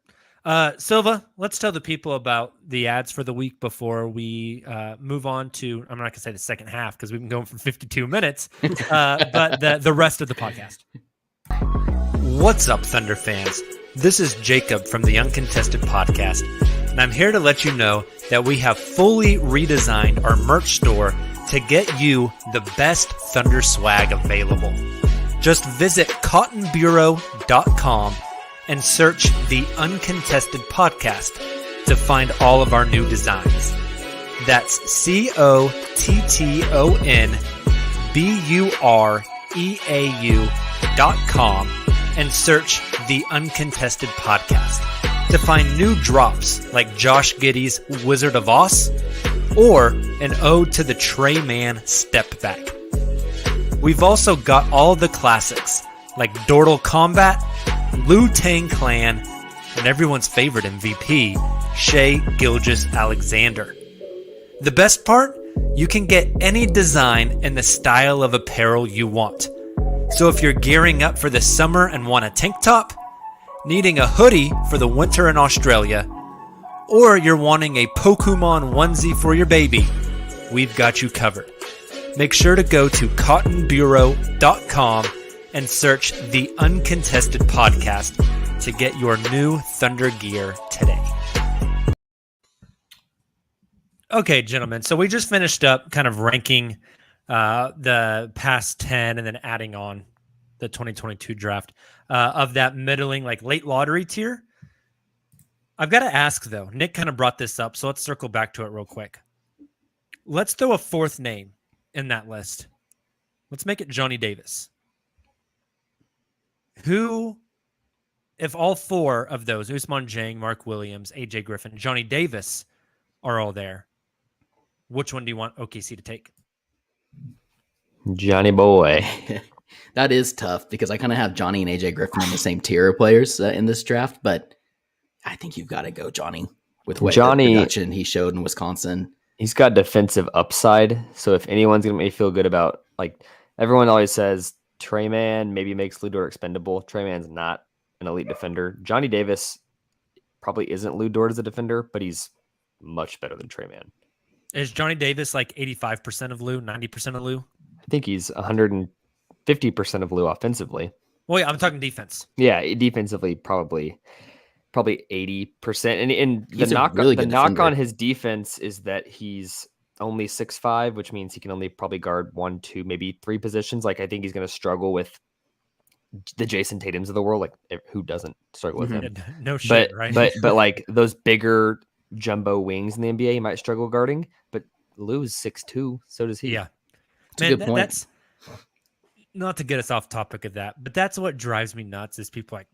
Silva, let's tell the people about the ads for the week before we move on to, I'm not going to say the second half because we've been going for 52 minutes, but the rest of the podcast. What's up, Thunder fans? This is Jacob from the Uncontested podcast, and I'm here to let you know that we have fully redesigned our merch store to get you the best Thunder swag available. Just visit cottonbureau.com and search the Uncontested podcast to find all of our new designs. That's cottonbureau.com and search the Uncontested podcast to find new drops like Josh Giddey's Wizard of Oz or an ode to the Trey Man step back. We've also got all the classics like Dortal Combat, Liu Tang Clan, and everyone's favorite MVP, Shai Gilgeous-Alexander. The best part? You can get any design and the style of apparel you want. So if you're gearing up for the summer and want a tank top, needing a hoodie for the winter in Australia, or you're wanting a Pokemon onesie for your baby, we've got you covered. Make sure to go to cottonbureau.com and search the Uncontested podcast to get your new Thunder gear today. Okay, gentlemen. So we just finished up kind of ranking the past 10 and then adding on the 2022 draft of that middling, like late lottery tier. I've got to ask, though. Nick kind of brought this up, so let's circle back to it real quick. Let's throw a fourth name in that list. Let's make it Johnny Davis. Who, if all four of those, Usman Jang, Mark Williams, AJ Griffin, Johnny Davis, are all there, which one do you want OKC to take? Johnny boy. That is tough because I kind of have Johnny and AJ Griffin in the same tier of players in this draft, but I think you've got to go Johnny with what Johnny- the production he showed in Wisconsin. He's got defensive upside. So if anyone's going to make me feel good about, like, everyone always says Trey Man maybe makes Lou Dort expendable. Trey Man's not an elite defender. Johnny Davis probably isn't Lou Dort as a defender, but he's much better than Trey Man. Is Johnny Davis like 85% of Lou, 90% of Lou? I think he's 150% of Lou offensively. Well, yeah, I'm talking defense. Yeah, defensively, probably 80%. And He's a really the good knock defender. on his defense is that he's only 6'5", which means he can only probably guard 1, 2, maybe 3 positions. Like, I think he's going to struggle with the Jason Tatums of the world. Like, who doesn't struggle with him? No shit, right? But like those bigger jumbo wings in the NBA, he might struggle guarding. But Lou is 6'2", so does he. Yeah. It's a good point. That's not to get us off topic of that, but that's what drives me nuts is people like,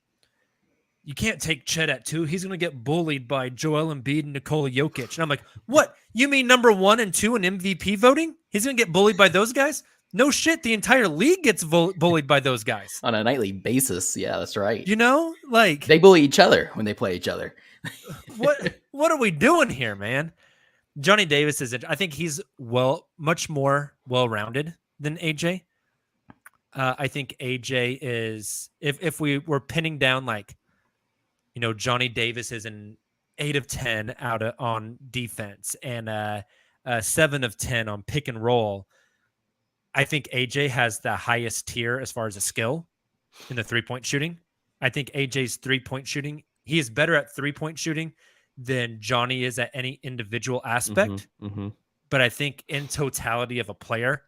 you can't take Chet at 2. He's going to get bullied by Joel Embiid and Nikola Jokic. And I'm like, what? You mean number 1 and 2 in MVP voting? He's going to get bullied by those guys? No shit. The entire league gets bullied by those guys. On a nightly basis. Yeah, that's right. You know, like They bully each other when they play each other. what are we doing here, man? Johnny Davis I think he's much more well-rounded than AJ. I think AJ is, if we were pinning down like, you know, Johnny Davis is an 8 of 10 on defense and 7 of 10 on pick and roll. I think AJ has the highest tier as far as a skill in the 3-point shooting. I think AJ's 3-point shooting, he is better at 3-point shooting than Johnny is at any individual aspect. Mm-hmm. But I think in totality of a player,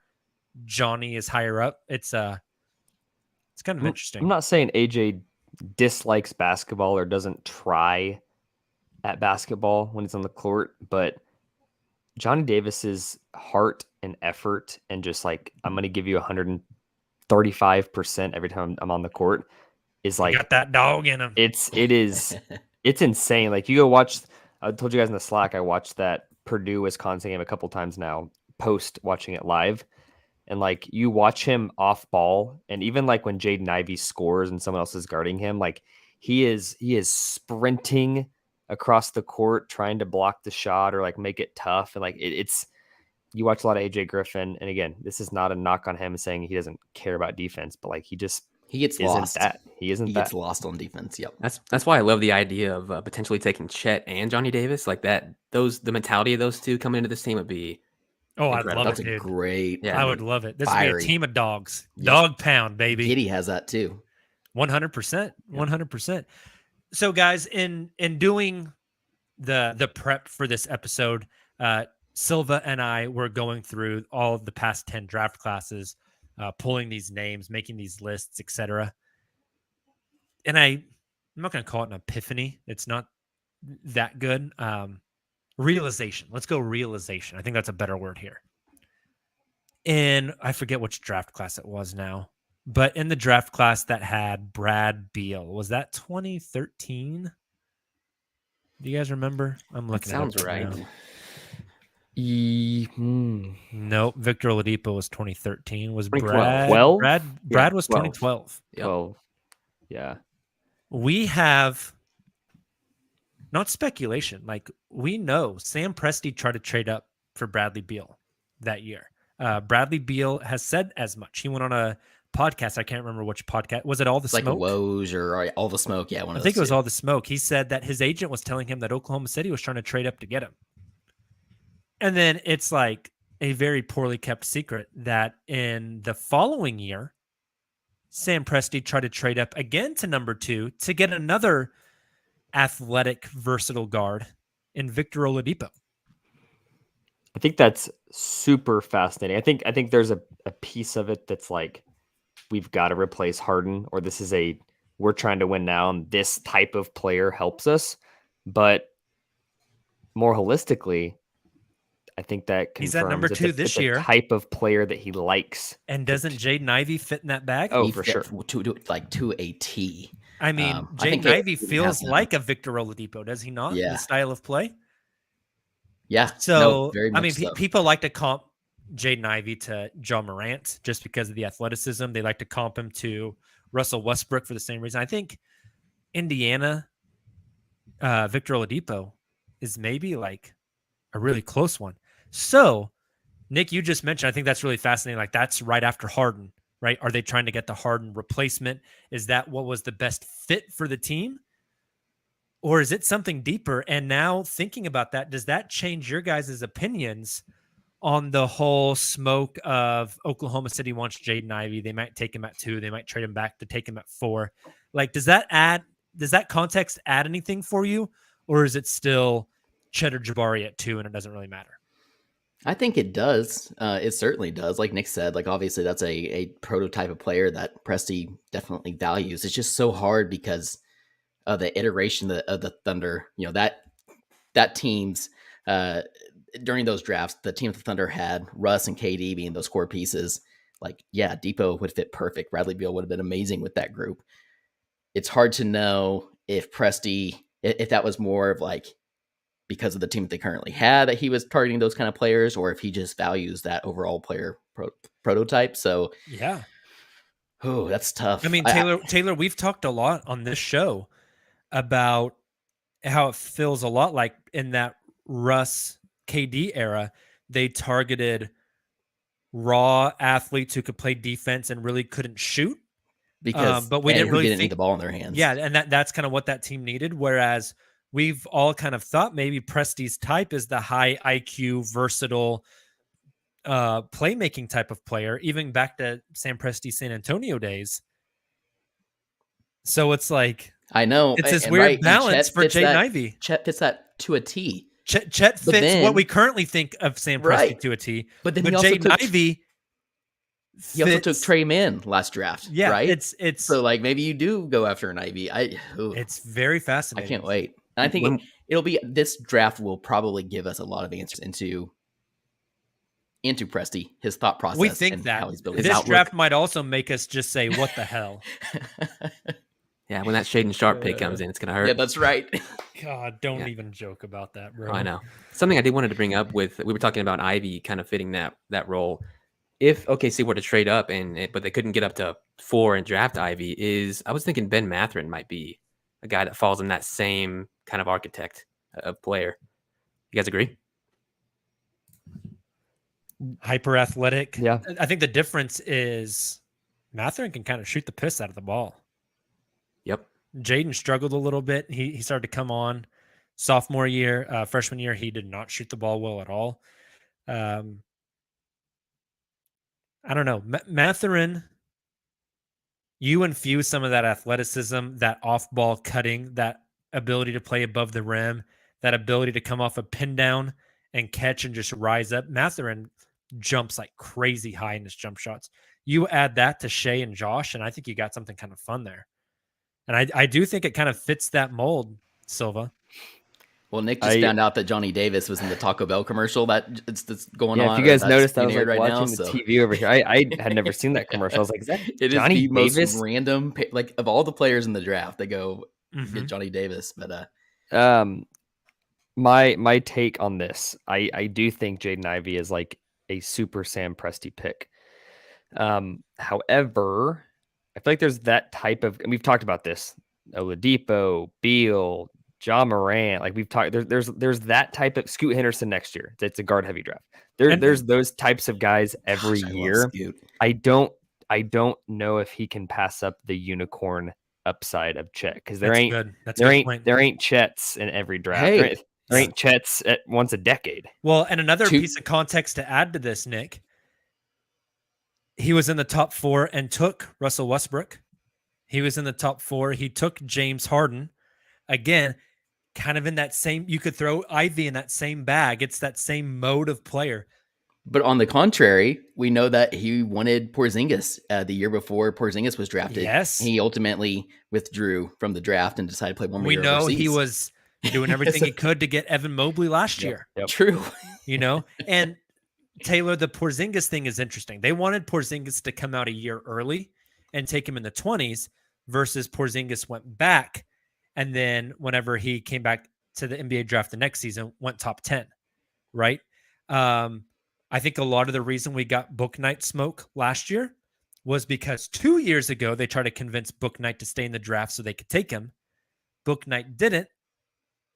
Johnny is higher up. It's kind of interesting. I'm not saying AJ dislikes basketball or doesn't try at basketball when he's on the court, but Johnny Davis's heart and effort and just like, I'm going to give you 135% every time I'm on the court is like, got that dog in him. It's insane. Like, you go watch, I told you guys in the Slack, I watched that Purdue Wisconsin game a couple times now, post watching it live. And like, you watch him off ball, and even like when Jaden Ivey scores and someone else is guarding him, like he is sprinting across the court trying to block the shot or like make it tough. And like it's you watch a lot of AJ Griffin, and again, this is not a knock on him saying he doesn't care about defense, but like he gets lost. He gets lost on defense. Yep. That's why I love the idea of potentially taking Chet and Johnny Davis like that. The mentality of those two coming into this team would be. Oh, I'd incredible. love That's it, a dude. great. Yeah, I would love it. This would be a team of dogs. Yes. Dog pound, baby. Giddy has that too. 100%. 100%. So, guys, in doing the prep for this episode, Silva and I were going through all of the past 10 draft classes, pulling these names, making these lists, etc. And I'm not going to call it an epiphany. It's not that good. Realization. Let's go realization. I think that's a better word here. And I forget which draft class it was now, but in the draft class that had Brad Beal, was that 2013? Do you guys remember? I'm looking. Sounds right. Nope. Victor Oladipo was 2013. Was 2012? Brad was 12. 2012. Yep. Well, yeah. We have not speculation. Like, we know Sam Presti tried to trade up for Bradley Beal that year. Bradley Beal has said as much. He went on a podcast. I can't remember which podcast. Was it All the Smoke? Like Woj or All the Smoke. Yeah, one of I think it was two. All the Smoke. He said that his agent was telling him that Oklahoma City was trying to trade up to get him. And then it's like a very poorly kept secret that in the following year, Sam Presti tried to trade up again to number 2 to get another athletic, versatile guard in Victor Oladipo. I think that's super fascinating. I think there's a piece of it that's like, we've got to replace Harden, or this is we're trying to win now, and this type of player helps us. But more holistically, I think that confirms He's at number 2 it's this a year. type of player that he likes. And doesn't Jaden Ivey fit in that bag? Oh, He for fit sure. to a T. I mean, I think Jaden Ivey it feels has him. like a Victor Oladipo, does he not? In Yeah. the style of play. Yeah. So, no, very I much mean, so. people like to comp Jaden Ivey to John Morant just because of the athleticism. They like to comp him to Russell Westbrook for the same reason. I think Indiana, Victor Oladipo is maybe like a really close one. So, Nick, you just mentioned, I think that's really fascinating. Like, that's right after Harden, right? Are they trying to get the Harden replacement? Is that what was the best fit for the team? Or is it something deeper? And now thinking about that, does that change your guys' opinions on the whole smoke of Oklahoma City wants Jaden Ivey. They might take him at 2. They might trade him back to take him at 4. Like, does that context add anything for you? Or is it still Chet or Jabari at 2 and it doesn't really matter? I think it does. It certainly does. Like Nick said, like obviously that's a prototype of player that Presti definitely values. It's just so hard because of the iteration of the Thunder. You know, that team's during those drafts, the team the Thunder had Russ and KD being those core pieces. Like, yeah, Depot would fit perfect. Bradley Beal would have been amazing with that group. It's hard to know if Presti, if that was more of like because of the team that they currently had that he was targeting those kind of players, or if he just values that overall player prototype. So yeah, oh, that's tough. I mean, Taylor, we've talked a lot on this show about how it feels a lot like in that Russ KD era, they targeted raw athletes who could play defense and really couldn't shoot. Because but we didn't really need the ball in their hands. Yeah, and that's kind of what that team needed. Whereas we've all kind of thought maybe Presti's type is the high IQ, versatile, playmaking type of player, even back to Sam Presti San Antonio days. So it's like, I know it's this weird balance for Jaden Ivey. Chet fits that to a T. Chet fits what we currently think of Sam Presti to a T. But then Jaden Ivey. He also took Trey Mann last draft. Yeah, right. It's so like maybe you do go after an Ivy. It's very fascinating. I can't wait. And I think it'll be this draft will probably give us a lot of answers into Presti, his thought process. We think that how he's building this draft might also make us just say, "What the hell." Yeah, when that Shaden Sharp pick comes in, it's gonna hurt. Yeah, that's right. God, don't even joke about that, bro. Oh, I know. Something I did wanted to bring up we were talking about Ivy kind of fitting that role. If OKC were to trade up but they couldn't get up to 4 and draft Ivy, I was thinking Ben Mathurin might be a guy that falls in that same kind of architect of player. You guys agree? Hyper athletic. Yeah. I think the difference is Mathurin can kind of shoot the piss out of the ball. Yep. Jaden struggled a little bit. He started to come on sophomore year, freshman year. He did not shoot the ball well at all. I don't know. Mathurin, you infuse some of that athleticism, that off-ball cutting, that ability to play above the rim, that ability to come off a pin down and catch and just rise up. Mathurin jumps like crazy high in his jump shots. You add that to Shea and Josh, and I think you got something kind of fun there. And I do think it kind of fits that mold, Silva. Well, Nick just found out that Johnny Davis was in the Taco Bell commercial that's going on. Yeah, if you guys noticed, I was like right watching the TV over here. I had never seen that commercial. I was like, is that Johnny Davis? Most random, like of all the players in the draft, they go get Johnny Davis. But my take on this, I do think Jaden Ivey is like a super Sam Presti pick. However, I feel like there's that type of, and we've talked about this, Oladipo, Beal, John Morant, like we've talked, there's that type of Scoot Henderson next year. It's a guard heavy draft. There's those types of guys every year. I don't know if he can pass up the unicorn upside of Chet, because there ain't Chets in every draft. Hey. There ain't Chets at once a decade. Well, and another piece of context to add to this, Nick, he was in the top 4 and took Russell Westbrook. He was in the top 4. He took James Harden. Again, kind of in that same, you could throw Ivy in that same bag. It's that same mode of player. But on the contrary, we know that he wanted Porzingis the year before Porzingis was drafted. Yes. He ultimately withdrew from the draft and decided to play one more year We know overseas. He was doing everything he could to get Evan Mobley last year. Yep. True. And Taylor, the Porzingis thing is interesting. They wanted Porzingis to come out a year early and take him in the 20s versus Porzingis went back. And then whenever he came back to the NBA draft the next season, went top 10, right? I think a lot of the reason we got Book Knight smoke last year was because 2 years ago, they tried to convince Book Knight to stay in the draft so they could take him. Book Knight didn't,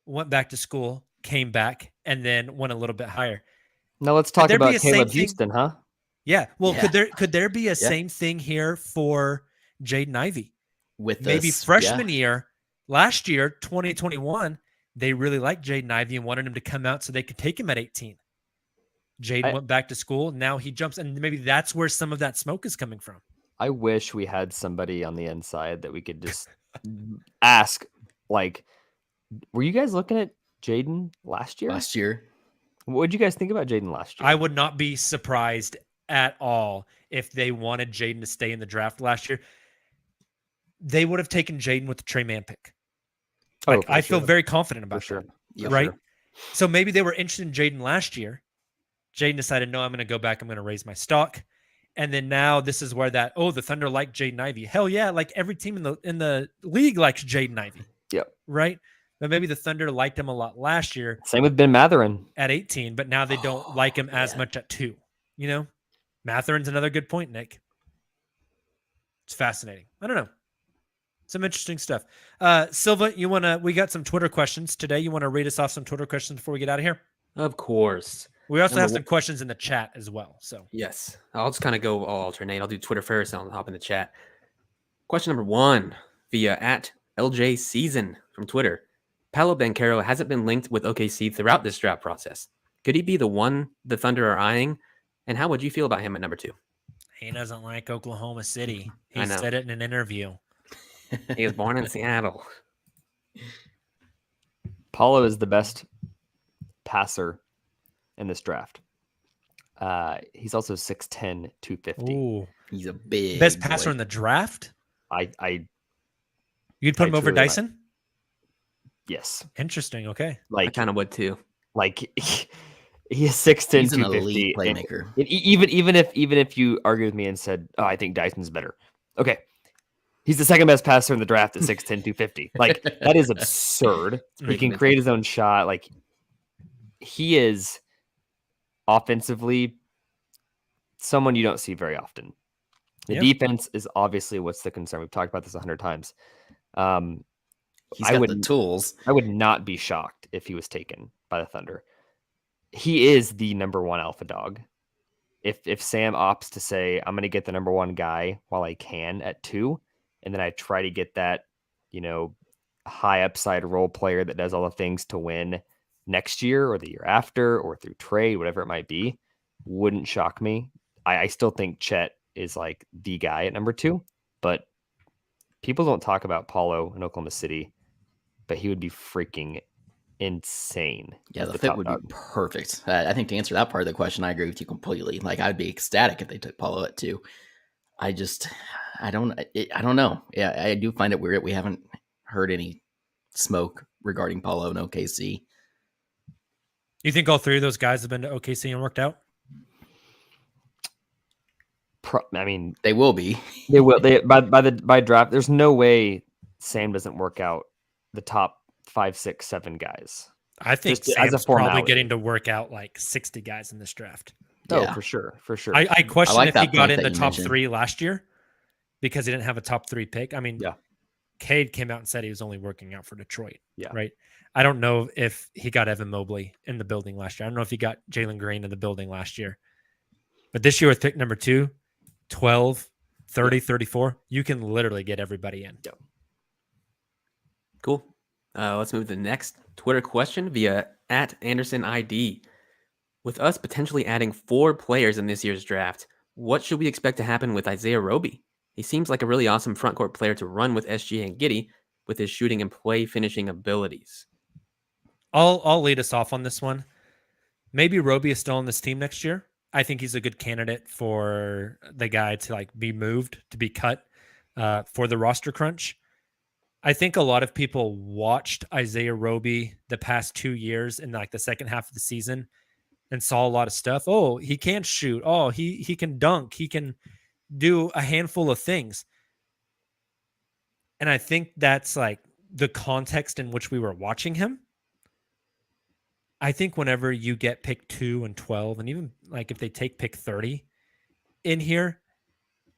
went back to school, came back, and then went a little bit higher. Now let's talk about Caleb Houston, huh? Yeah. Well, could there be a same thing here for Jaden Ivey? With maybe freshman year, last year, 2021, they really liked Jaden Ivey and wanted him to come out so they could take him at 18. Jaden went back to school. Now he jumps, and maybe that's where some of that smoke is coming from. I wish we had somebody on the inside that we could just ask, like, were you guys looking at Jaden last year? Last year, What did you guys think about Jaden last year? I would not be surprised at all if they wanted Jaden to stay in the draft last year. They would have taken Jaden with the Trey Mann pick. Like, I feel very confident about sure. that, right? So maybe they were interested in Jaden last year. Jaden decided, no, I'm going to go back. I'm going to raise my stock. And then now this is where that, the Thunder like Jaden Ivey. Hell yeah, like every team in the league likes Jaden Ivey. Yep. Right? But maybe the Thunder liked him a lot last year. Same with Ben Matherin at 18, but now they don't like him as much at 2. You know? Matherin's another good point, Nick. It's fascinating. I don't know. Some interesting stuff. Silva, we got some Twitter questions today. You want to read us off some Twitter questions before we get out of here? Of course. We also have some questions in the chat as well. So yes, I'll just kind of go all alternate. I'll do Twitter first, and I'll hop in the chat. Question number 1 via @LJSeason from Twitter. Paolo Banchero hasn't been linked with OKC throughout this draft process. Could he be the one the Thunder are eyeing? And how would you feel about him at number 2? He doesn't like Oklahoma City. I He know. said it in an interview. He was born in Seattle. Paulo is the best passer in this draft. He's also 6'10", 250. Ooh. he's a big Best passer boy. in the draft? You'd put I him over truly Dyson? Yes. Interesting. Okay. I Like kind of would too. he is 6'10", He's an 250. elite and playmaker. even if you argue with me and said, "Oh, I think Dyson's better," okay, he's the second best passer in the draft at 6'10", 250. Like, that is absurd. He can create his own shot. Like, he is offensively someone you don't see very often. The Yep. defense is obviously what's the concern. We've talked about this 100 times. He's I got would- the tools. I would not be shocked if he was taken by the Thunder. He is the number 1 alpha dog. If Sam opts to say, I'm going to get the number 1 guy while I can at 2, and then I try to get that, high upside role player that does all the things to win next year or the year after or through trade, whatever it might be, wouldn't shock me. I still think Chet is like the guy at number 2, but people don't talk about Paulo in Oklahoma City, but he would be freaking insane. Yeah, as the fit top would dog. be perfect. I think to answer that part of the question, I agree with you completely. Like, I'd be ecstatic if they took Paulo at 2. I don't know. Yeah, I do find it weird. We haven't heard any smoke regarding Paulo and OKC. You think all 3 of those guys have been to OKC and worked out? I mean, They will be. they will. By draft, there's no way Sam doesn't work out the top 5, 6, 7 guys. I think Just as a Sam's probably formality. getting to work out like 60 guys in this draft. Oh, Yeah. for sure. I question like if he that got point in that the you top mentioned. 3 last year because he didn't have a top 3 pick. I mean, Yeah. Cade came out and said he was only working out for Detroit. Yeah. Right. I don't know if he got Evan Mobley in the building last year. I don't know if he got Jalen Green in the building last year. But this year with pick number 2, 12, 30, 34, you can literally get everybody in. Cool. Let's move to the next Twitter question via @AndersonID. With us potentially adding 4 players in this year's draft, what should we expect to happen with Isaiah Roby? He seems like a really awesome frontcourt player to run with SGA and Giddey with his shooting and play finishing abilities. I'll lead us off on this one. Maybe Roby is still on this team next year. I think he's a good candidate for the guy to like be moved, to be cut for the roster crunch. I think a lot of people watched Isaiah Roby the past 2 years in like the second half of the season and saw a lot of stuff. Oh, he can't shoot. Oh, he can dunk. He can do a handful of things. And I think that's like the context in which we were watching him. I think whenever you get pick 2 and 12, and even like if they take pick 30 in here,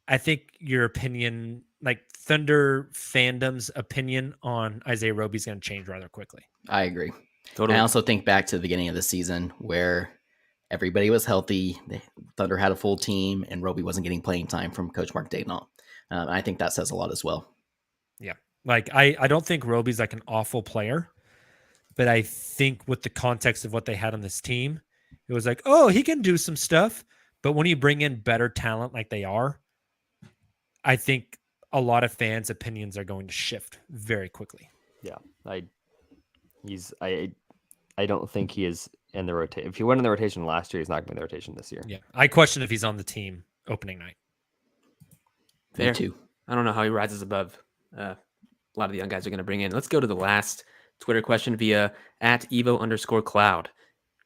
I think your opinion, like Thunder fandom's opinion on Isaiah Roby is going to change rather quickly. I agree. Totally. I also think back to the beginning of the season where everybody was healthy. The Thunder had a full team, and Roby wasn't getting playing time from Coach Mark Daigneault. I think that says a lot as well. Yeah. Like, I don't think Roby's like an awful player, but I think with the context of what they had on this team, it it was like, oh, he can do some stuff. But when you bring in better talent like they are, I think a lot of fans' opinions are going to shift very quickly. Yeah, I don't think he is in the rotation. If he went in the rotation last year, he's not going to be in the rotation this year. Yeah, I question if he's on the team opening night. Fair. Me too. I don't know how he rises above a lot of the young guys are going to bring in. Let's go to the last Twitter question via @Evo_Cloud.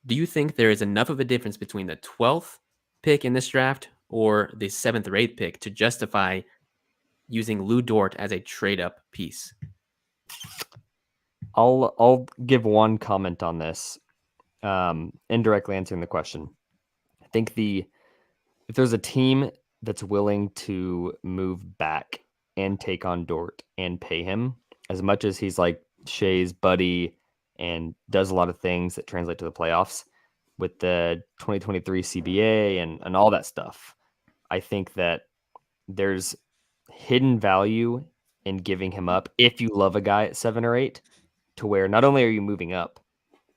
Do you think there is enough of a difference between the 12th pick in this draft or the 7th or 8th pick to justify using Lou Dort as a trade-up piece? I'll give one comment on this, indirectly answering the question. I think if there's a team that's willing to move back and take on Dort and pay him as much as he's like Shea's buddy and does a lot of things that translate to the playoffs with the 2023 CBA and all that stuff, I think that there's hidden value in giving him up if you love a guy at 7 or 8, to where not only are you moving up,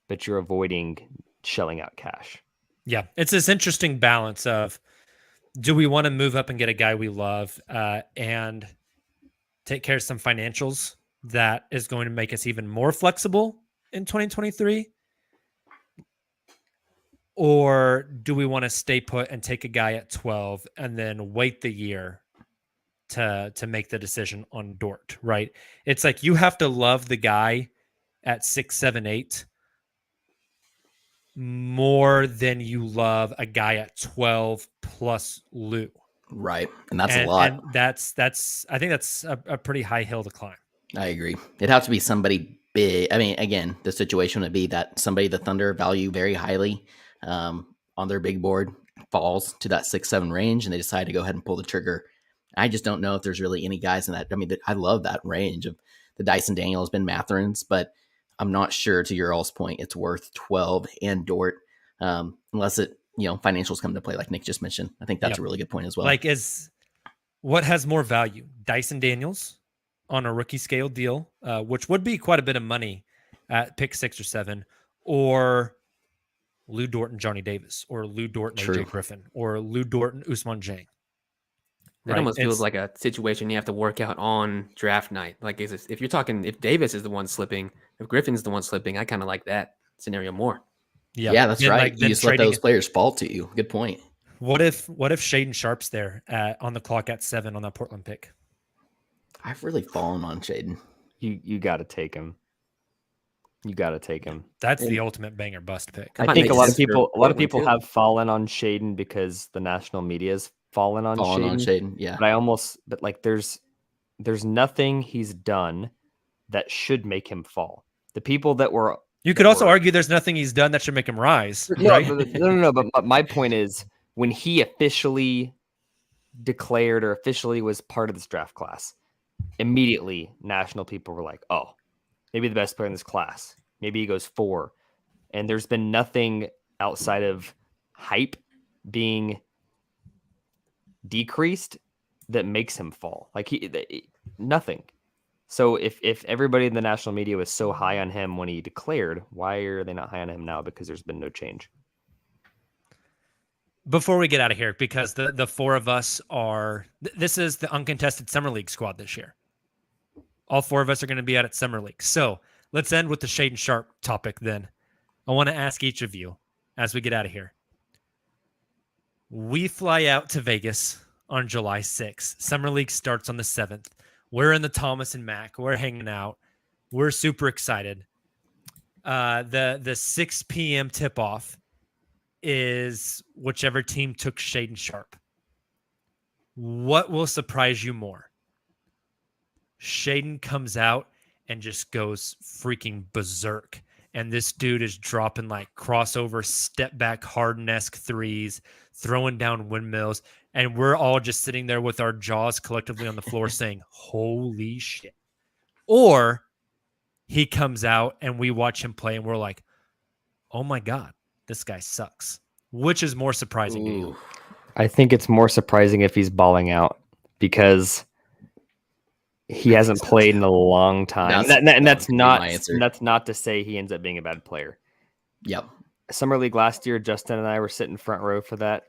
but you're avoiding shelling out cash. Yeah, it's this interesting balance of, do we want to move up and get a guy we love and take care of some financials that is going to make us even more flexible in 2023? Or do we want to stay put and take a guy at 12 and then wait the year to make the decision on Dort, right? It's like you have to love the guy at 6, 7, 8 more than you love a guy at 12 plus Lou. Right. And that's a lot. And that's I think that's a pretty high hill to climb. I agree. It'd have to be somebody big. I mean, again, the situation would be that somebody the Thunder value very highly on their big board falls to that 6, 7 range, and they decide to go ahead and pull the trigger. I just don't know if there's really any guys in that. I mean, I love that range of the Dyson Daniels, Ben Mathurin's, but I'm not sure, to your all's point, it's worth 12 and Dort, unless it, financials come to play, like Nick just mentioned. I think that's a really good point as well. Like, what has more value? Dyson Daniels on a rookie scale deal, which would be quite a bit of money at pick 6 or 7, or Lou Dort and Johnny Davis, or Lou Dort and AJ Griffin, or Lou Dort and Ousmane Dieng. It almost feels like a situation you have to work out on draft night. Like, if you're talking, if Davis is the one slipping, if Griffin's the one slipping, I kind of like that scenario more. Yeah, that's right. You just let those players fall to you. Good point. What if Shaedon Sharpe's there on the clock at 7 on that Portland pick? I've really fallen on Shaedon. You got to take him. You got to take him. That's the ultimate banger bust pick. I think a lot of people have fallen on Shaedon because the national media's fallen on Shaedon. Yeah. But there's nothing he's done that should make him fall. The people that were You could also argue there's nothing he's done that should make him rise. Right? No. But my point is, when he officially declared or officially was part of this draft class, immediately national people were like, oh, maybe the best player in this class. Maybe he goes 4. And there's been nothing outside of hype being decreased that makes him fall. Like nothing. So if everybody in the national media was so high on him when he declared, why are they not high on him now? Because there's been no change. Before we get out of here, because the 4 of us this is the uncontested Summer League squad this year. All 4 of us are going to be out at Summer League. So let's end with the Shaedon Sharpe topic then. I want to ask each of you as we get out of here. We fly out to Vegas on July 6th. Summer League starts on the 7th. We're in the Thomas and Mack. We're hanging out. We're super excited. The 6 p.m. tip-off is whichever team took Shaedon Sharpe. What will surprise you more? Shaedon comes out and just goes freaking berserk. And this dude is dropping like crossover, step back, Harden-esque threes, throwing down windmills. And we're all just sitting there with our jaws collectively on the floor saying, holy shit. Or he comes out and we watch him play and we're like, oh my God, this guy sucks. Which is more surprising to you? I think it's more surprising if he's balling out because he hasn't played in a long time. That's not to say he ends up being a bad player. Yep. Summer League last year, Justin and I were sitting front row for that.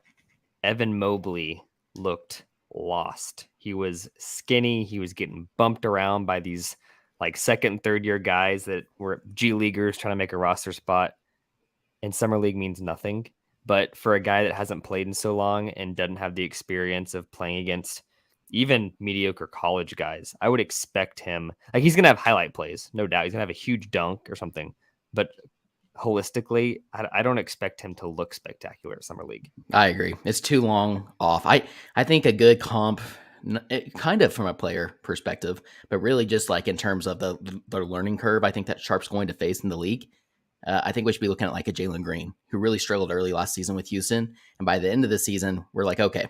Evan Mobley looked lost. He was skinny. He was getting bumped around by these like second and third year guys that were G Leaguers trying to make a roster spot. And Summer League means nothing. But for a guy that hasn't played in so long and doesn't have the experience of playing against even mediocre college guys, I would expect him, like he's going to have highlight plays, no doubt. He's going to have a huge dunk or something. But holistically, I don't expect him to look spectacular at Summer League. I agree. It's too long off. I think a good comp, kind of from a player perspective, but really just like in terms of the learning curve, I think that Sharp's going to face in the league. I think we should be looking at like a Jalen Green, who really struggled early last season with Houston. And by the end of the season, we're like, okay,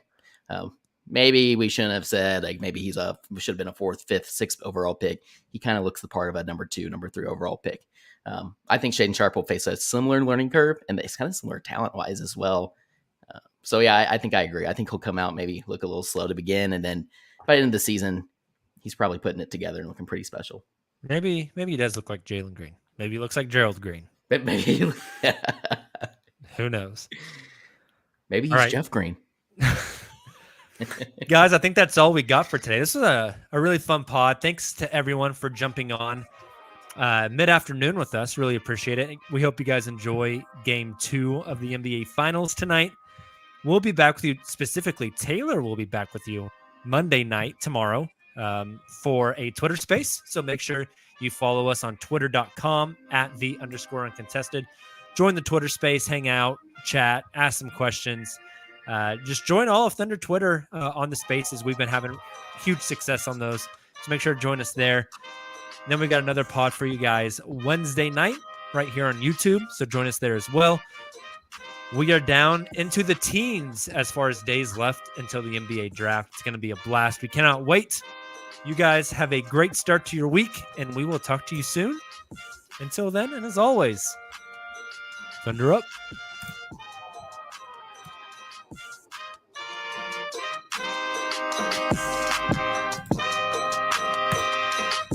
maybe we shouldn't have said like maybe should have been a 4th, 5th, 6th overall pick. He kind of looks the part of a number 2, number 3 overall pick. I think Shaedon Sharp will face a similar learning curve, and it's kind of similar talent-wise as well. So, yeah, I think I agree. I think he'll come out, maybe look a little slow to begin, and then by the end of the season, he's probably putting it together and looking pretty special. Maybe he does look like Jalen Green. Maybe he looks like Gerald Green. But maybe Who knows? Maybe he's Jeff Green. Guys, I think that's all we got for today. This is a really fun pod. Thanks to everyone for jumping on mid-afternoon with us. Really appreciate it. We hope you guys enjoy Game 2 of the NBA Finals tonight. We'll be back with you, specifically Taylor will be back with you Monday night, tomorrow, for a Twitter space. So make sure you follow us on twitter.com @the_uncontested. Join the Twitter space, hang out, chat, ask some questions. Just join all of Thunder Twitter on the spaces. We've been having huge success on those. So make sure to join us there. And then we got another pod for you guys Wednesday night right here on YouTube. So join us there as well. We are down into the teens as far as days left until the NBA draft. It's going to be a blast. We cannot wait. You guys have a great start to your week, and we will talk to you soon. Until then, and as always, Thunder up.